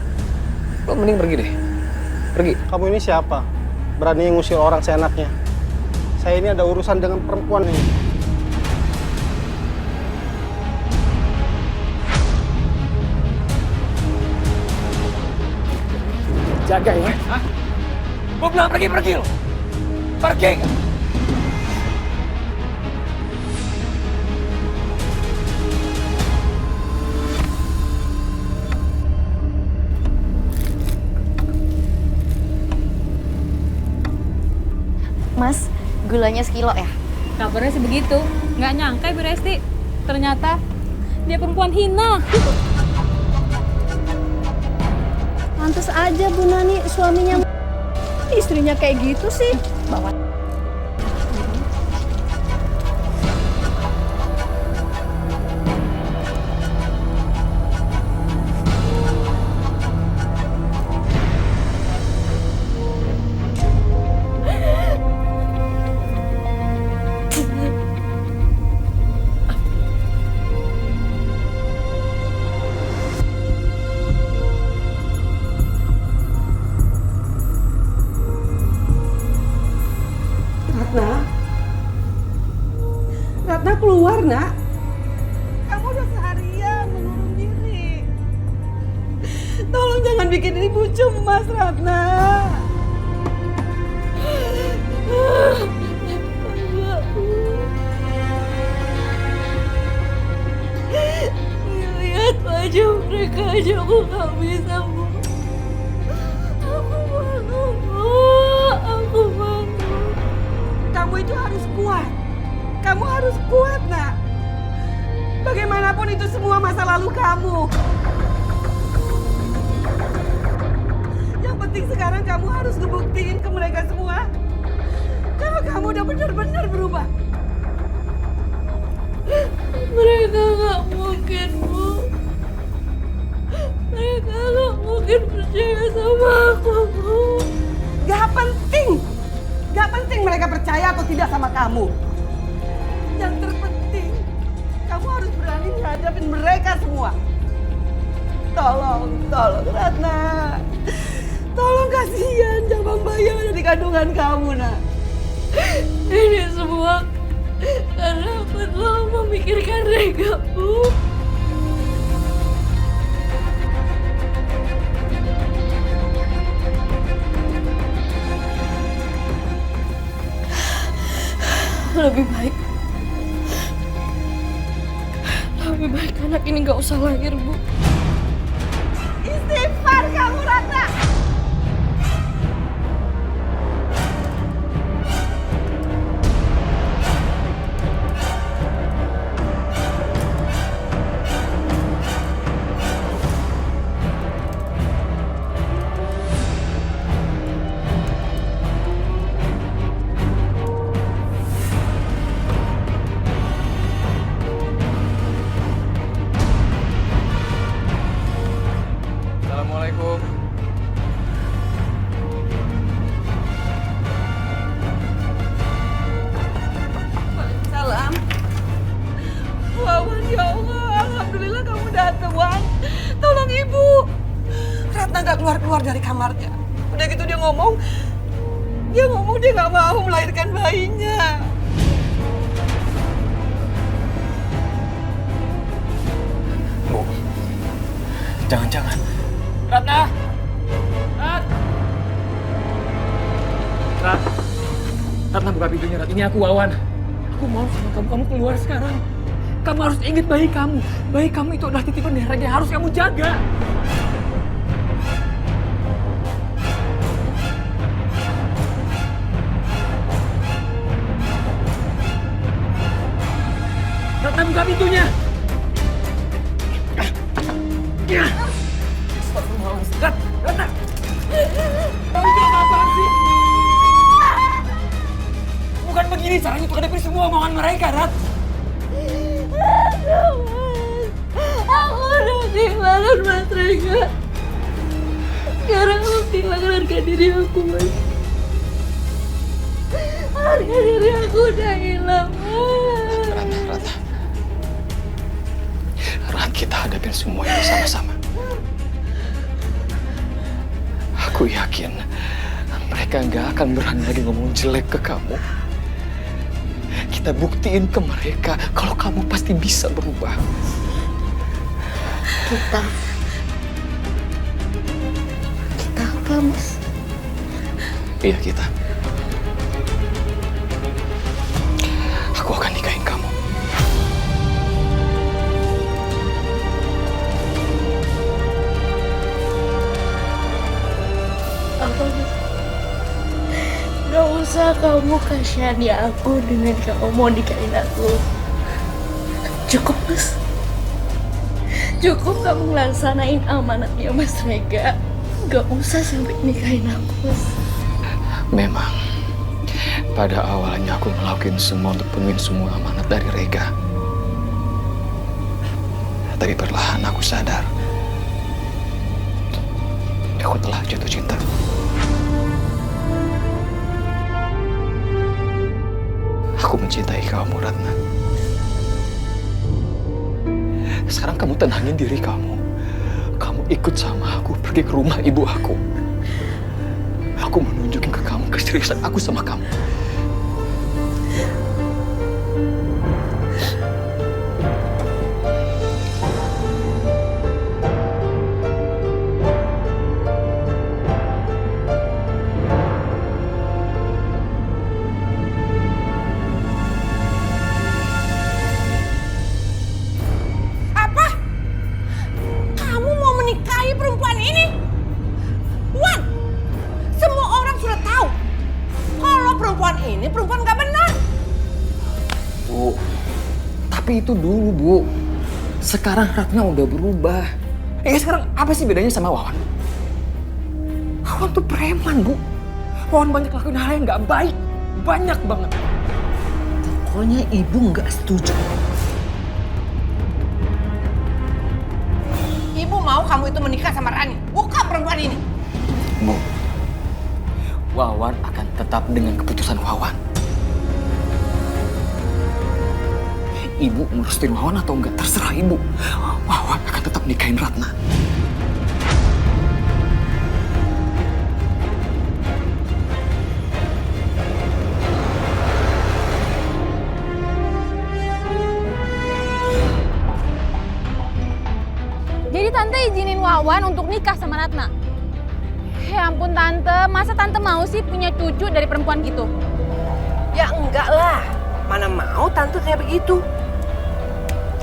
Lo mending pergi deh. Pergi. Kamu ini siapa? Berani ngusir orang seenaknya. Saya ini ada urusan dengan perempuan ini. Jaga ya. Hah? Gue bilang pergi lo. Pergi nggak? Mas, gulanya sekilo ya? Kabarnya sih begitu. Nggak nyangka Ibu Resti. Ternyata dia perempuan hina. Pantes aja Bu Nani suaminya istrinya kayak gitu sih. Bawa. Ratna keluar, Nak. Kamu udah seharian mengurung diri. Tolong jangan bikin ibu cemas, Ratna. Lihat wajah mereka aja aku gak bisa, Bu. kamu. Yang penting sekarang kamu harus ngebuktiin ke mereka semua kalau kamu udah benar-benar berubah. Mereka nggak mungkin, Bu. Mereka nggak mungkin percaya sama aku, Bu. Gak penting mereka percaya atau tidak sama kamu. Yang terpenting, kamu harus berani menghadapin mereka semua. Tolong Ratna. Tolong, kasihan Jabang bayi yang ada di kandungan kamu, nak. Ini semua karena aku selalu memikirkan Rega, Bu. Lebih baik anak ini nggak usah lahir, Bu. Istighfar kamu, Ratna. Assalamualaikum. Salam. Wawan, ya Allah, alhamdulillah kamu datang, Wan. Tolong ibu. Ratna gak keluar dari kamarnya. Udah gitu dia ngomong dia gak mau melahirkan bayinya. Bu, jangan. Ratna! Ratna buka pintunya, Rat. Ini aku, Wawan. Aku mau sama kamu keluar sekarang. Kamu harus ingat bayi kamu. Bayi kamu itu adalah titipan dari Rega yang harus kamu jaga. Ratna buka pintunya. Ratna! Kamu itu apaan sih? Bukan begini caranya untuk hadapin semua omongan mereka, Rat. Aku udah kehilangan Mas Rega. Sekarang aku kehilangan harga diri aku, Mas. Harga diri aku udah hilang, Mas. Rat, kita hadapin semua ini sama-sama. Aku yakin mereka nggak akan berani lagi ngomong jelek ke kamu. Kita buktiin ke mereka kalau kamu pasti bisa berubah. Kita apa, Mas? Iya, kita. Aku akan nikahin kamu. Apa, Mas? Gak usah kamu kasihani aku dengan kamu mau nikahin aku. Cukup, Mas. Cukup kamu ngelaksanain amanatnya Mas Rega. Gak usah sampai nikahin aku, Mas. Memang, pada awalnya aku ngelakuin semua untuk penuhin semua amanat dari Rega. Tapi perlahan aku sadar, aku telah jatuh cinta. Aku mencintai kamu, Ratna. Sekarang kamu tenangin diri kamu. Kamu ikut sama aku pergi ke rumah ibu aku. Aku mau nunjukin ke kamu keseriusan aku sama kamu. Perempuan gak benar. Bu, tapi itu dulu, Bu. Sekarang Ratna udah berubah. Sekarang apa sih bedanya sama Wawan? Wawan tuh preman, Bu. Wawan banyak lakuin hal yang gak baik. Banyak banget. Pokoknya ibu gak setuju. Ibu mau kamu itu menikah sama Rani, bukan perempuan ini. Bu, Wawan akan tetap dengan keputusan Wawan. Ibu merestuin Wawan atau enggak, terserah ibu. Wawan akan tetap nikahin Ratna. Jadi Tante izinin Wawan untuk nikah sama Ratna? Ya ampun Tante, masa Tante mau sih punya cucu dari perempuan gitu? Ya enggak lah, mana mau Tante kayak begitu.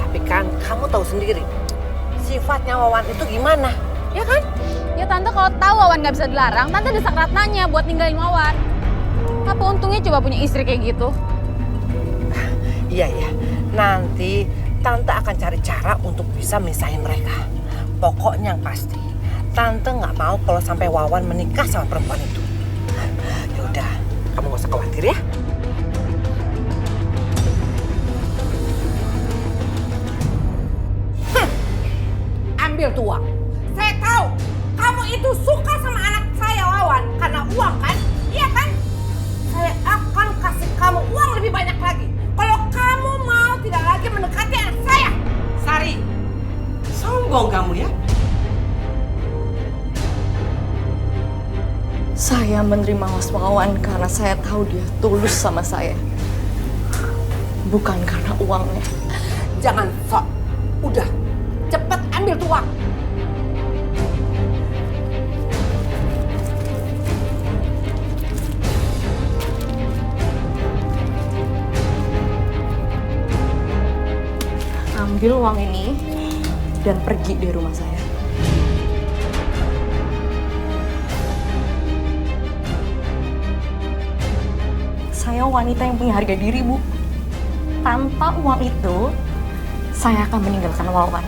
Tapi kan kamu tahu sendiri, sifatnya Wawan itu gimana, ya kan? Ya Tante kalau tahu Wawan nggak bisa dilarang, Tante desak Ratnanya buat ninggalin Wawan. Apa untungnya coba punya istri kayak gitu? Iya, nanti Tante akan cari cara untuk bisa misahin mereka. Pokoknya yang pasti, Tante nggak mau kalau sampai Wawan menikah sama perempuan itu. Ya udah, kamu nggak usah khawatir ya. Ambil tuh uang. Saya tahu kamu itu suka sama anak saya Wawan karena uang kan? Iya kan? Saya akan kasih kamu uang lebih banyak lagi. Kalau kamu mau tidak lagi mendekati anak saya. Sari, sombong kamu ya? Saya menerima Mas Wawan karena saya tahu dia tulus sama saya. Bukan karena uangnya. Jangan sok. Udah, cepet ambil tuh uang. Ambil uang ini dan pergi dari rumah saya. Saya wanita yang punya harga diri, Bu. Tanpa uang itu, saya akan meninggalkan Wawan.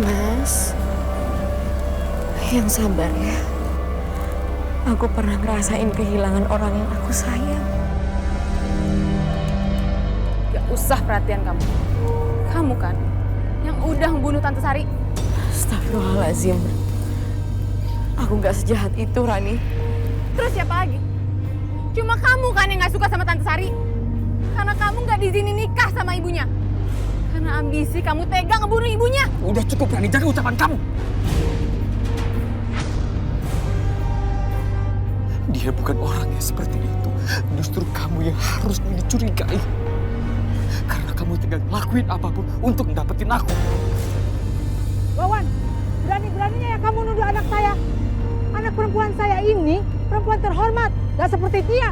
Mas, yang sabar ya. Aku pernah ngerasain kehilangan orang yang aku sayang. Gak usah perhatian kamu. Kamu kan yang udah membunuh Tante Sari. Astagfirullahaladzim. Aku gak sejahat itu, Rani. Terus siapa lagi? Cuma kamu kan yang gak suka sama Tante Sari. Karena kamu gak diizinin nikah sama ibunya. Karena ambisi kamu tega ngebunuh ibunya. Udah cukup, Rani, jaga ucapan kamu. Dia bukan orang yang seperti itu. Justru kamu yang harusnya dicurigai. Karena kamu tega ngelakuin apapun untuk dapetin aku. Wawan, berani-beraninya ya kamu nuduh anak saya. Anak perempuan saya ini perempuan terhormat, gak seperti dia.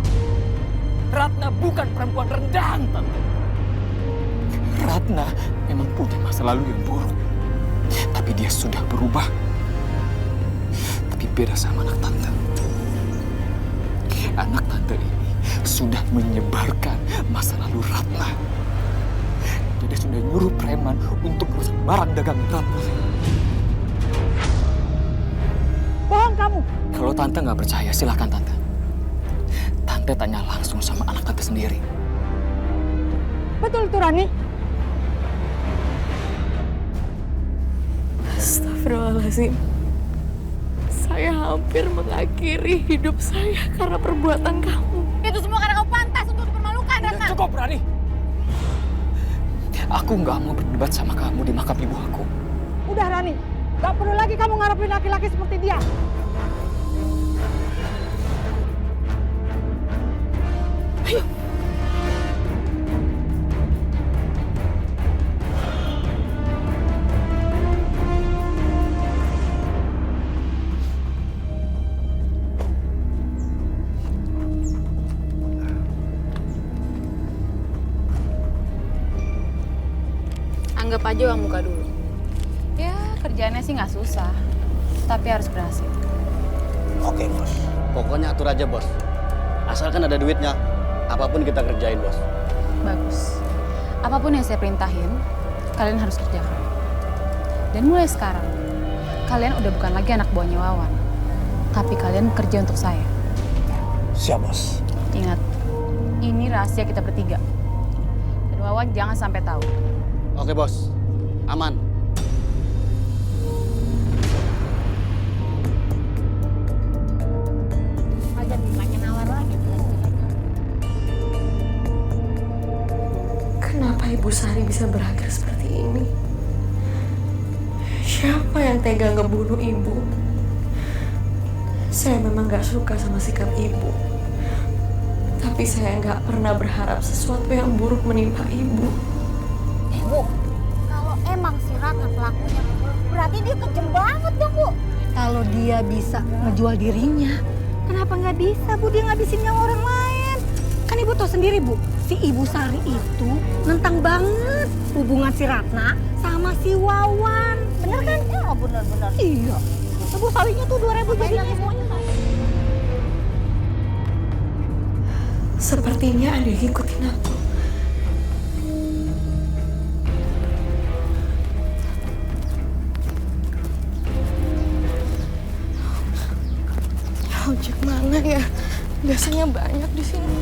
Ratna bukan perempuan rendahan, Tante. Ratna memang punya masa lalu yang buruk. Tapi dia sudah berubah. Tapi beda sama anak Tante. Anak Tante ini sudah menyebarkan masa lalu Ratna. Dia sudah nyuruh preman untuk merusak barang dagang Ratna. Bohong kamu. Kalau Tante nggak percaya, silahkan Tante. Tante tanya langsung sama anak Tante sendiri. Betul tuh, Rani. Astagfirullahaladzim. Saya hampir mengakhiri hidup saya karena perbuatan kamu. Itu semua karena kamu pantas untuk dipermalukan, Ratna. Cukup, Rani. Aku nggak mau berdebat sama kamu di makam ibu aku. Udah, Rani. Gak perlu lagi kamu ngarepin laki-laki seperti dia. Ayo. Anggap aja uang muka dulu. Ya, kerjaannya sih nggak susah. Tapi harus berhasil. Oke, Bos. Pokoknya atur aja, Bos. Asalkan ada duitnya, apapun kita kerjain, Bos. Bagus. Apapun yang saya perintahin, kalian harus kerjakan. Dan mulai sekarang, kalian udah bukan lagi anak buahnya Wawan. Tapi kalian kerja untuk saya. Siap, Bos. Ingat, ini rahasia kita bertiga. Dan Wawan jangan sampai tahu. Oke, Bos. Aman. Kenapa Ibu Sari bisa berakhir seperti ini? Siapa yang tega ngebunuh Ibu? Saya memang gak suka sama sikap Ibu. Tapi saya gak pernah berharap sesuatu yang buruk menimpa Ibu. Bu, kalau emang si Ratna pelakunya, berarti dia kejam banget dong, Bu. Kalau dia bisa ngejual dirinya, kenapa nggak bisa, Bu? Dia ngabisin nyawa orang lain. Kan Ibu tahu sendiri, Bu, si Ibu Sari itu nentang banget hubungan si Ratna sama si Wawan. Bener kan? Ya, bener-bener. Iya. Ibu Sarinya tuh 2.000 jadinya semuanya. Sepertinya ada yang ngikutin aku. Ojek mana ya? Biasanya banyak di sini.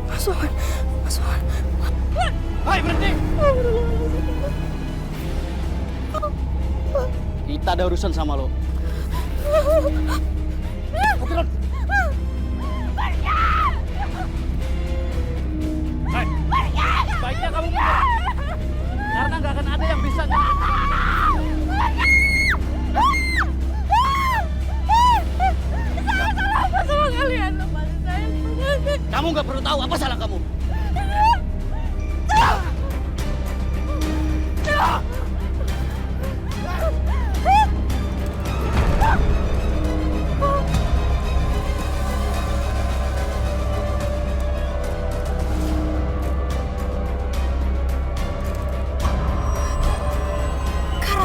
Mas Wawan. Hai, berhenti! Kita ada urusan sama lo. Baiknya kamu pulang. Karena nggak akan ada yang bisa. Apa sama kalian? Lepasin saya. Kamu nggak perlu tahu apa salah kamu.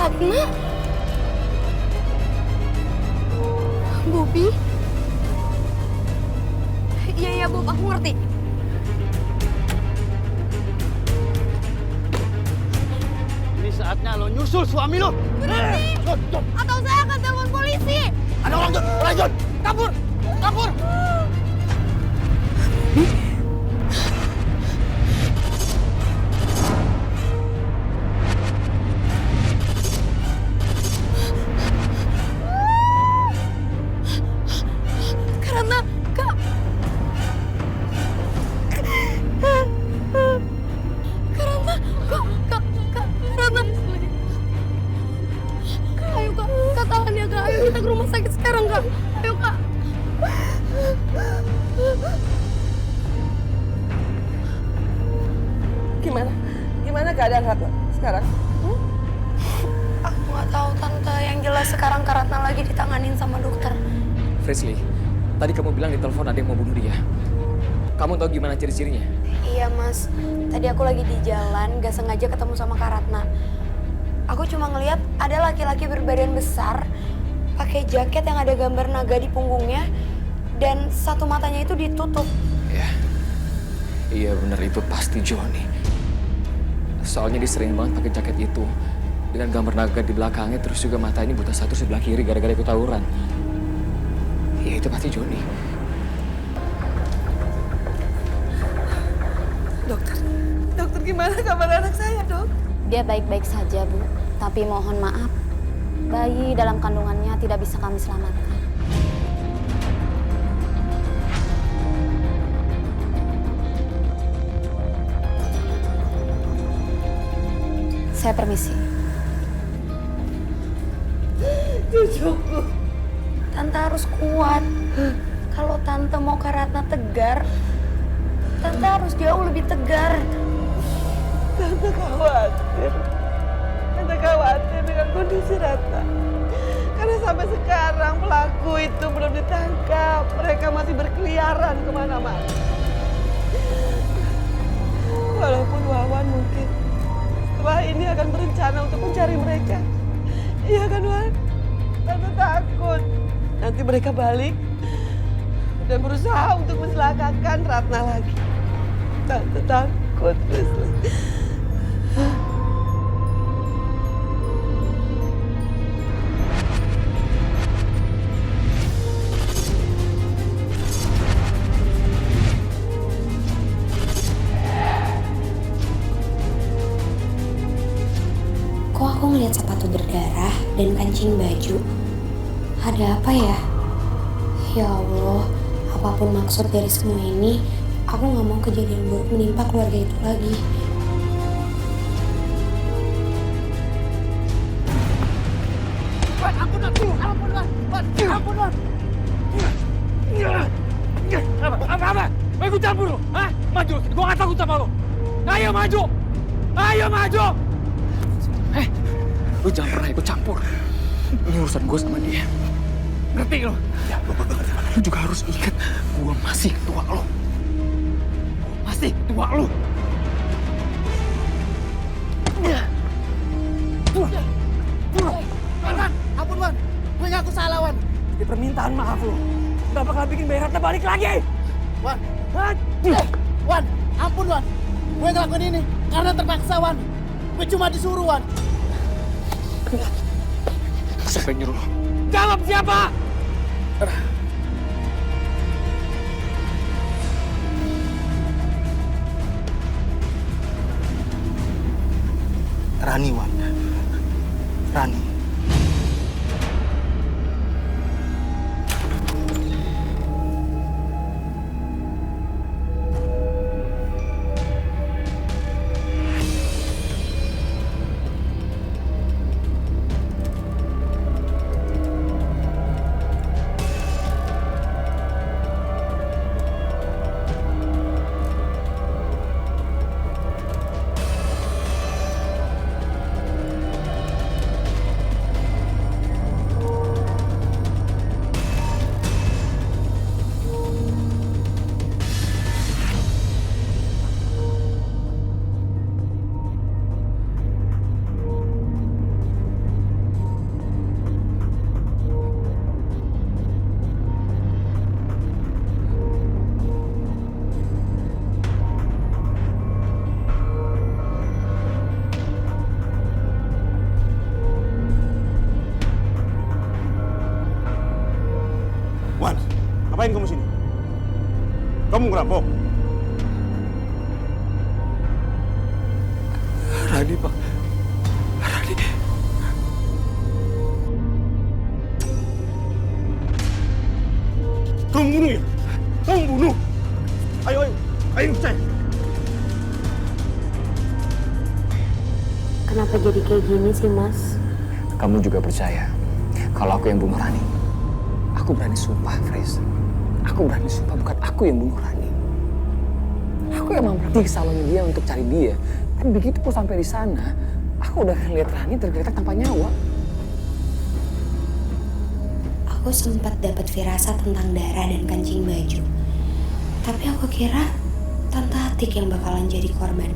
Ratna? Bobi? Iya, ya, Bob. Aku ngerti. Ini saatnya lo nyusul suami lo. Berhenti! Atau saya akan telepon polisi. Ada orang, Jun. Orang, Jun. Kabur. Kabur. Karena Kak. Ayo Kak, Kak tahan ya Kak. Ayo kita ke rumah sakit sekarang Kak. Ayo Kak. Gimana? Gimana keadaan Ratna sekarang? Aku nggak tahu tante. Yang jelas sekarang Kak Ratna lagi ditanganin sama dokter. Frisley, tadi kamu bilang di telepon ada yang mau bunuh dia. Kamu tahu gimana ciri-cirinya? Iya mas, tadi aku lagi di jalan, gak sengaja ketemu sama Kak Ratna. Aku cuma ngeliat ada laki-laki berbadan besar, pakai jaket yang ada gambar naga di punggungnya, dan satu matanya itu ditutup. Iya bener, itu pasti Johnny. Soalnya dia sering banget pakai jaket itu dengan gambar naga di belakangnya, terus juga mata ini buta satu sebelah kiri gara-gara ikut tawuran. Iya itu pasti Johnny. Dokter gimana kabar anak saya, Dok? Dia baik-baik saja, Bu. Tapi mohon maaf, bayi dalam kandungannya tidak bisa kami selamatkan. Saya permisi. Cucuku. Tante harus kuat. Kalau tante mau Kak Ratna tegar, tante harus jauh lebih tegar. Tante khawatir. Tante khawatir dengan kondisi Ratna. Karena sampai sekarang pelaku itu belum ditangkap. Mereka masih berkeliaran kemana-mana. Walaupun Wawan mungkin setelah ini akan berencana untuk mencari mereka. Iya kan, Wan? Tante takut. Nanti mereka balik dan berusaha untuk mencelakakan Ratna lagi. Tante takut, Frisley. Kok aku ngeliat sepatu berdarah dan kancing baju? Ada apa ya? Ya Allah, apapun maksud dari semua ini, aku gak mau kejadian buruk menimpa keluarga itu lagi. Wan, ampun, Wan. Ampun, Wan. Wan, ampun, Wan. Apa? Mau ikut campur lo? Hah? Maju, gua gak takut sama lo. Ayo maju! Ayo maju! Lu jangan pernah ikut campur. Ini urusan gue sama dia. Ngerti lo? Ya, lu juga harus ingat, gue masih tua lo. Masih tua lo. Wan, ampun, Wan. Gue ngaku salah, Wan. Di permintaan maaf lo, gak bakal bikin Mbak Ratna balik lagi. Wan. Wan, ampun, Wan. Gue ngelakuin ini karena terpaksa, Wan. Gue cuma disuruh, Wan. Siapa yang nyuruh lo? Jawab siapa? Rani, Wan. Rani. merampok? Rani, Pak. Rani. Kamu bunuh ya? Kamu bunuh? Ayo, percaya. Kenapa jadi kayak gini sih, Mas? Kamu juga percaya kalau aku yang bunuh Rani? Aku berani sumpah, Fris. Aku berani sumpah bukan aku yang bunuh Rani. Aku emang pergi ke salonnya dia untuk cari dia. Tapi begitu aku sampai di sana, aku udah lihat Rani tergeletak tanpa nyawa. Aku sempat dapat firasat tentang darah dan kancing baju. Tapi aku kira Tante Atik yang bakalan jadi korban.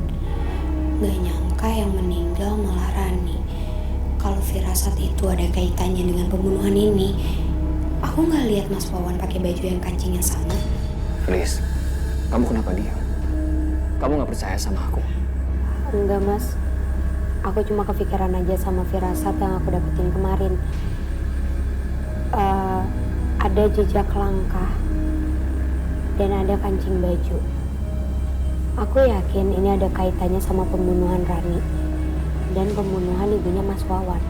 Gak nyangka yang meninggal malah Rani. Kalau firasat itu ada kaitannya dengan pembunuhan ini, aku gak lihat Mas Wawan pakai baju yang kancingnya sama. Fris, kamu kenapa diam? Kamu gak percaya sama aku? Enggak, Mas. Aku cuma kepikiran aja sama firasat yang aku dapetin kemarin. Ada jejak langkah dan ada kancing baju. Aku yakin ini ada kaitannya sama pembunuhan Rani dan pembunuhan ibunya Mas Wawan.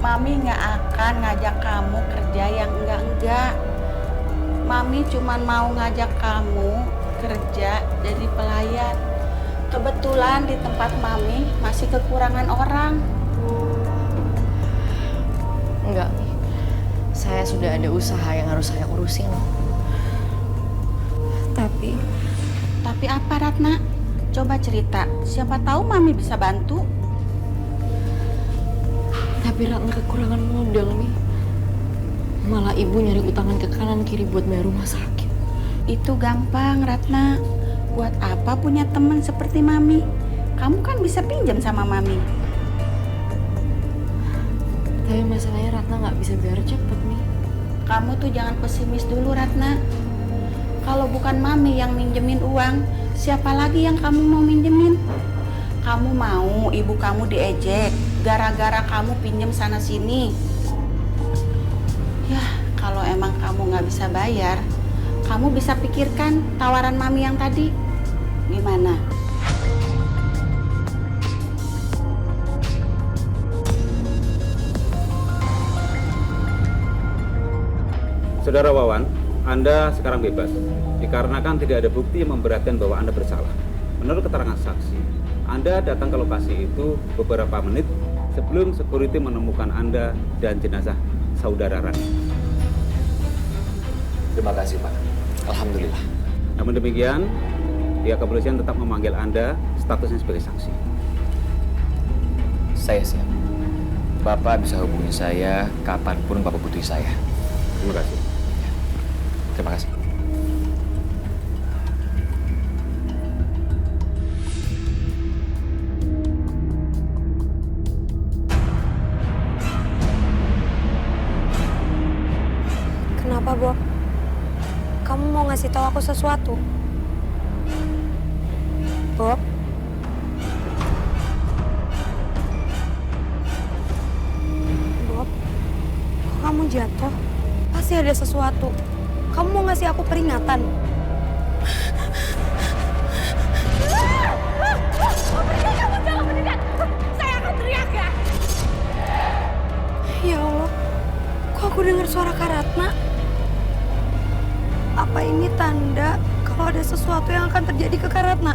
Mami nggak akan ngajak kamu kerja yang enggak-enggak. Mami cuman mau ngajak kamu kerja jadi pelayan. Kebetulan di tempat Mami masih kekurangan orang. Enggak, Mi. Saya sudah ada usaha yang harus saya urusin. Tapi apa, Ratna? Coba cerita, siapa tahu Mami bisa bantu. Tapi Ratna kekurangan modal, Mi. Malah ibu nyari utangan ke kanan kiri buat bayar rumah sakit. Itu gampang, Ratna. Buat apa punya teman seperti Mami? Kamu kan bisa pinjam sama Mami. Tapi masalahnya Ratna nggak bisa bayar cepet, Mi. Kamu tuh jangan pesimis dulu, Ratna. Kalau bukan Mami yang minjemin uang, siapa lagi yang kamu mau minjemin? Kamu mau ibu kamu diejek gara-gara kamu pinjem sana-sini. Ya, kalau emang kamu nggak bisa bayar, kamu bisa pikirkan tawaran Mami yang tadi. Gimana? Saudara Wawan, Anda sekarang bebas. Dikarenakan tidak ada bukti yang memberatkan bahwa Anda bersalah. Menurut keterangan saksi, Anda datang ke lokasi itu beberapa menit sebelum security menemukan Anda dan jenazah saudara Rani. Terima kasih, Pak. Alhamdulillah. Namun demikian, pihak kepolisian tetap memanggil Anda statusnya sebagai saksi. Saya siap. Bapak bisa hubungi saya kapanpun Bapak butuh saya. Terima kasih. Terima kasih. Kenapa, Bob? Kamu mau ngasih tahu aku sesuatu? Bob? Bob? Kok kamu jatuh? Pasti ada sesuatu. Kamu mau ngasih aku peringatan? Kamu jangan mendekat. Saya akan teriak ya. Ya Allah, kok aku dengar suara Kak Ratna? Apa ini tanda kalau ada sesuatu yang akan terjadi ke Kak Ratna?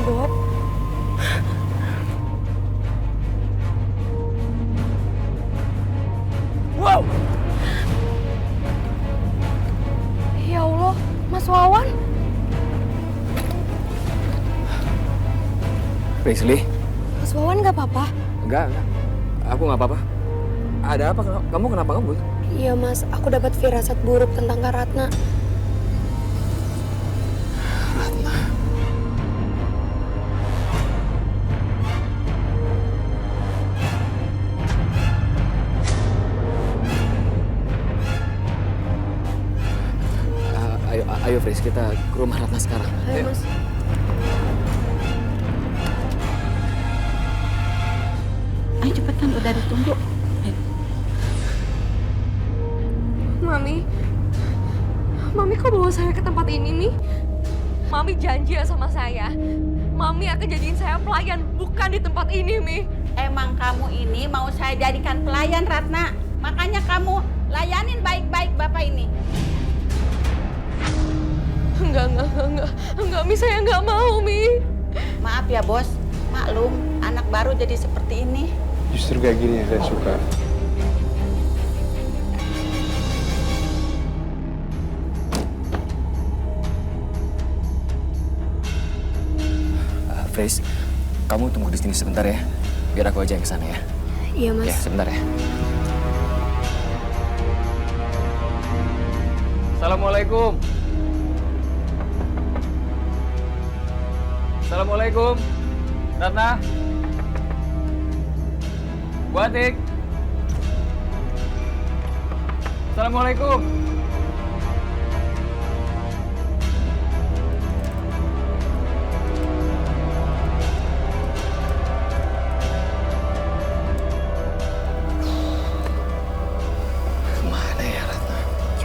Bob? Wow. Ya Allah, Mas Wawan? Priestley? Mas Wawan nggak apa-apa? Enggak. Aku nggak apa-apa. Ada apa? Kamu kenapa ngebut? Iya Mas, aku dapat firasat buruk tentang Kak Ratna. Ratna. Ayo Fris, kita ke rumah Ratna sekarang. Ayo Mas. saya, Mami akan jadiin saya pelayan, bukan di tempat ini, Mi. Emang kamu ini mau saya jadikan pelayan, Ratna? Makanya kamu layanin baik-baik Bapak ini. Enggak, Mi, saya enggak mau, Mi. Maaf ya, Bos. Maklum, anak baru jadi seperti ini. Justru kayak gini yang saya suka. Grace, kamu tunggu di sini sebentar ya. Biar aku aja yang kesana ya. Iya, Mas. Ya, sebentar ya. Assalamualaikum. Assalamualaikum. Ratna. Bu Atik. Assalamualaikum.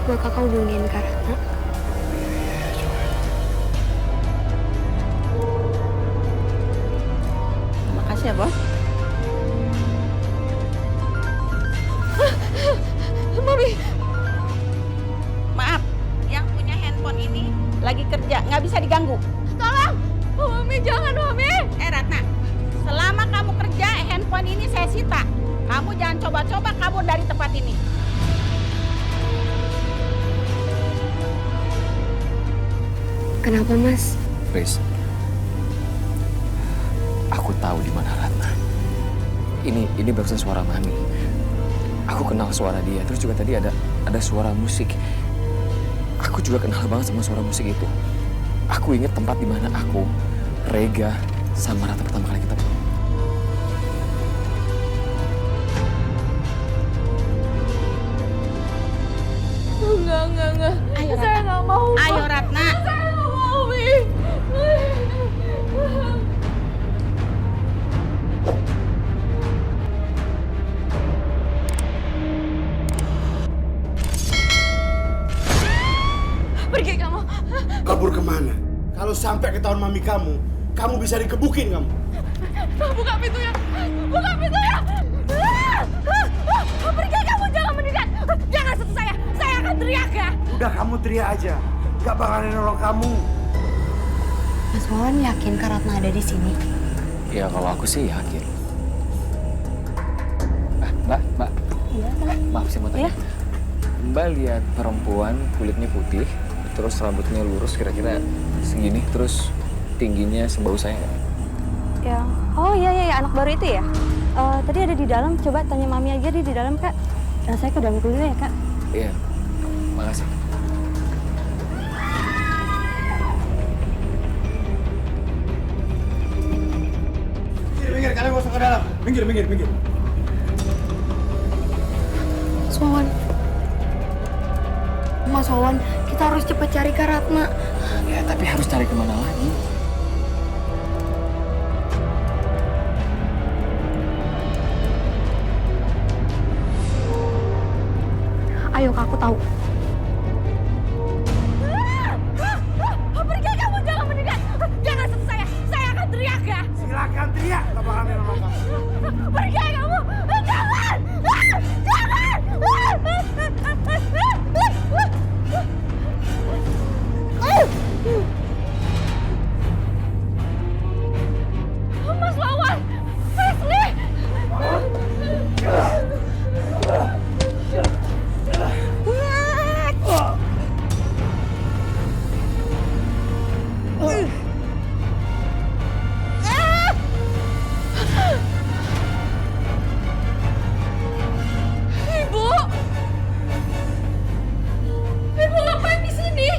Coba kakak hubungin Kak Ratna. Makasih ya, Bos. Mami. Maaf, yang punya handphone ini lagi kerja, nggak bisa diganggu. Tolong! Mami, jangan, Mami! Ratna, selama kamu kerja, handphone ini saya sita. Kamu jangan coba-coba kabur dari tempat ini. Kenapa, Mas? Grace, aku tahu di mana Ratna. Ini barusan suara Mami. Aku kenal suara dia. Terus juga tadi ada suara musik. Aku juga kenal banget sama suara musik itu. Aku ingat tempat di mana aku, Rega, sama Ratna pertama kali ketemu. Enggak. Ayo, saya nggak mau. Ayo, Ratna. Saya nggak mau, Mi. Pergi kamu. Kabur kemana? Kalau sampai ketahuan mami kamu bisa dikebukin kamu. Buka pintunya. Buka pintunya. Pergi kamu, jangan mendekat. Jangan sentuh saya. Saya akan teriak ya. Udah kamu teriak aja. Gak bakalan nolong kamu. Mas Wawan yakin Kak Ratna ada di sini? Ya kalau aku sih yakin. Mbak. Iya, Maaf saya mau tanya. Mbak lihat perempuan kulitnya putih, terus rambutnya lurus kira-kira segini, terus tingginya sebau saya nggak? Ya, oh iya, anak baru itu ya? Tadi ada di dalam, coba tanya Mami aja di dalam, Kak. Saya ke dalam dulu ya, Kak. Iya, makasih. Minggir, kalian gak usah ke dalam. Minggir. Mas Wawan, kita harus cepat cari Kak Ratna. Ya, tapi harus cari kemana lagi? Ayo Kak, aku tahu. Pergi kamu, jangan mendekat. Jangan sentuh saya. Saya akan teriak ya. Silakan teriak, gak bakalan nolong kamu. Pergi kamu. Jangan. Mas Wawan, Wesley. Ibu ngapain di sini?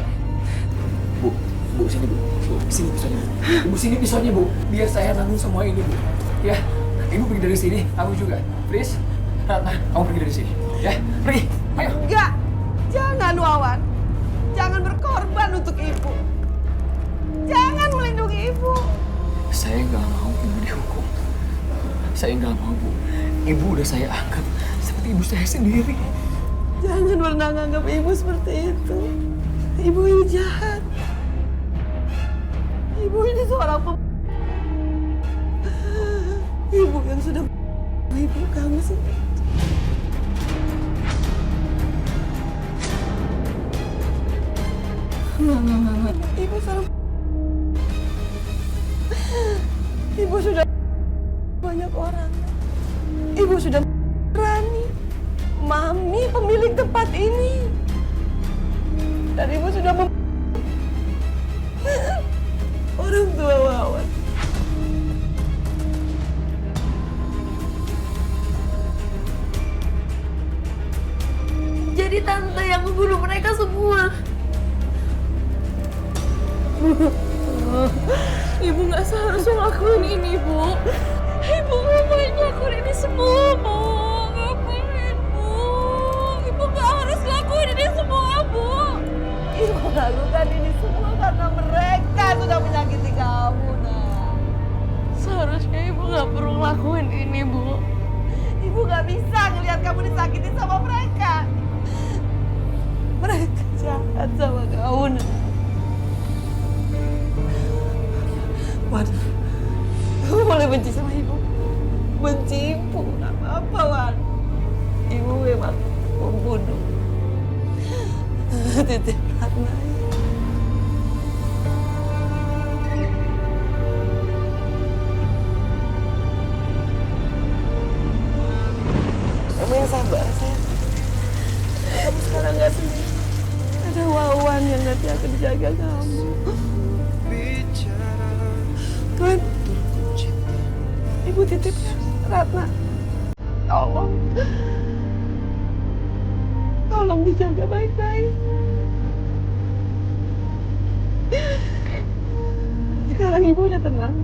Bu, sini Bu. Sini pisaunya Bu. Ibu sini pisaunya Bu. Biar saya nanggung semua ini Bu. Ya, Ibu pergi dari sini. Kamu juga. Please, Ratna, kamu pergi dari sini. Ya, pergi. Ayo. Enggak, jangan Wawan. Jangan berkorban untuk ibu. Jangan melindungi ibu. Saya nggak mau Ibu dihukum. Saya nggak mau Bu. Ibu udah saya anggap seperti ibu saya sendiri. Jangan pernah nganggap ibu seperti itu. Ibu jahat. Ibu Ibu ini seorang ibu yang sudah ibu kamu sendiri. Ibu seorang ibu sudah banyak orang. Ibu sudah berani. Mami pemilik tempat ini. Dan ibu sudah orang tua Wawan. Jadi tante yang membunuh mereka semua. Ibu nggak seharusnya ngelakuin ini, Bu. Ibu ngapain ngelakuin ini semua, Bu? Ngapain, Bu? Ibu nggak harus ngelakuin ini semua, Bu. Ibu lakukan ini semua karena mereka sudah menyakiti kamu, nak. Seharusnya ibu nggak perlu ngelakuin ini, Bu. Ibu nggak bisa ngelihat kamu disakiti sama mereka. Mereka jahat sama kamu, nak. Wan, kamu boleh benci sama ibu. Benci ibu, nggak apa-apa, Wan. Ibu memang pembunuh. Titip Ratna. Kamu yang sabar, sayang. Kamu sekarang nggak sendiri. Ada Wawan yang nanti akan jaga kamu. Tuan, ibu titip Ratna. Tolong dijaga baik-baik. Sekarang ibu udah tenang.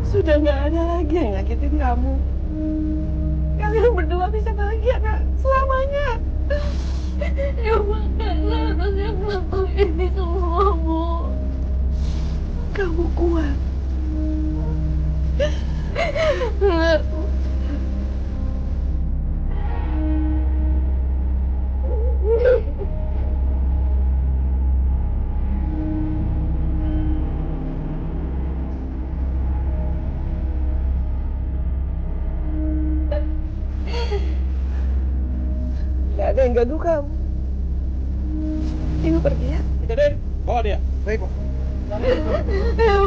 Sudah nggak ada lagi yang nyakitin kamu. Kalian berdua bisa bahagia nggak selamanya. Ibu nggak seharusnya ngelakuin ini semua, Bu. Kamu kuat. Gak ada yang ganggu kamu. Ibu pergi ya. Kita deh, bawa dia. Baik, Bu. Ibu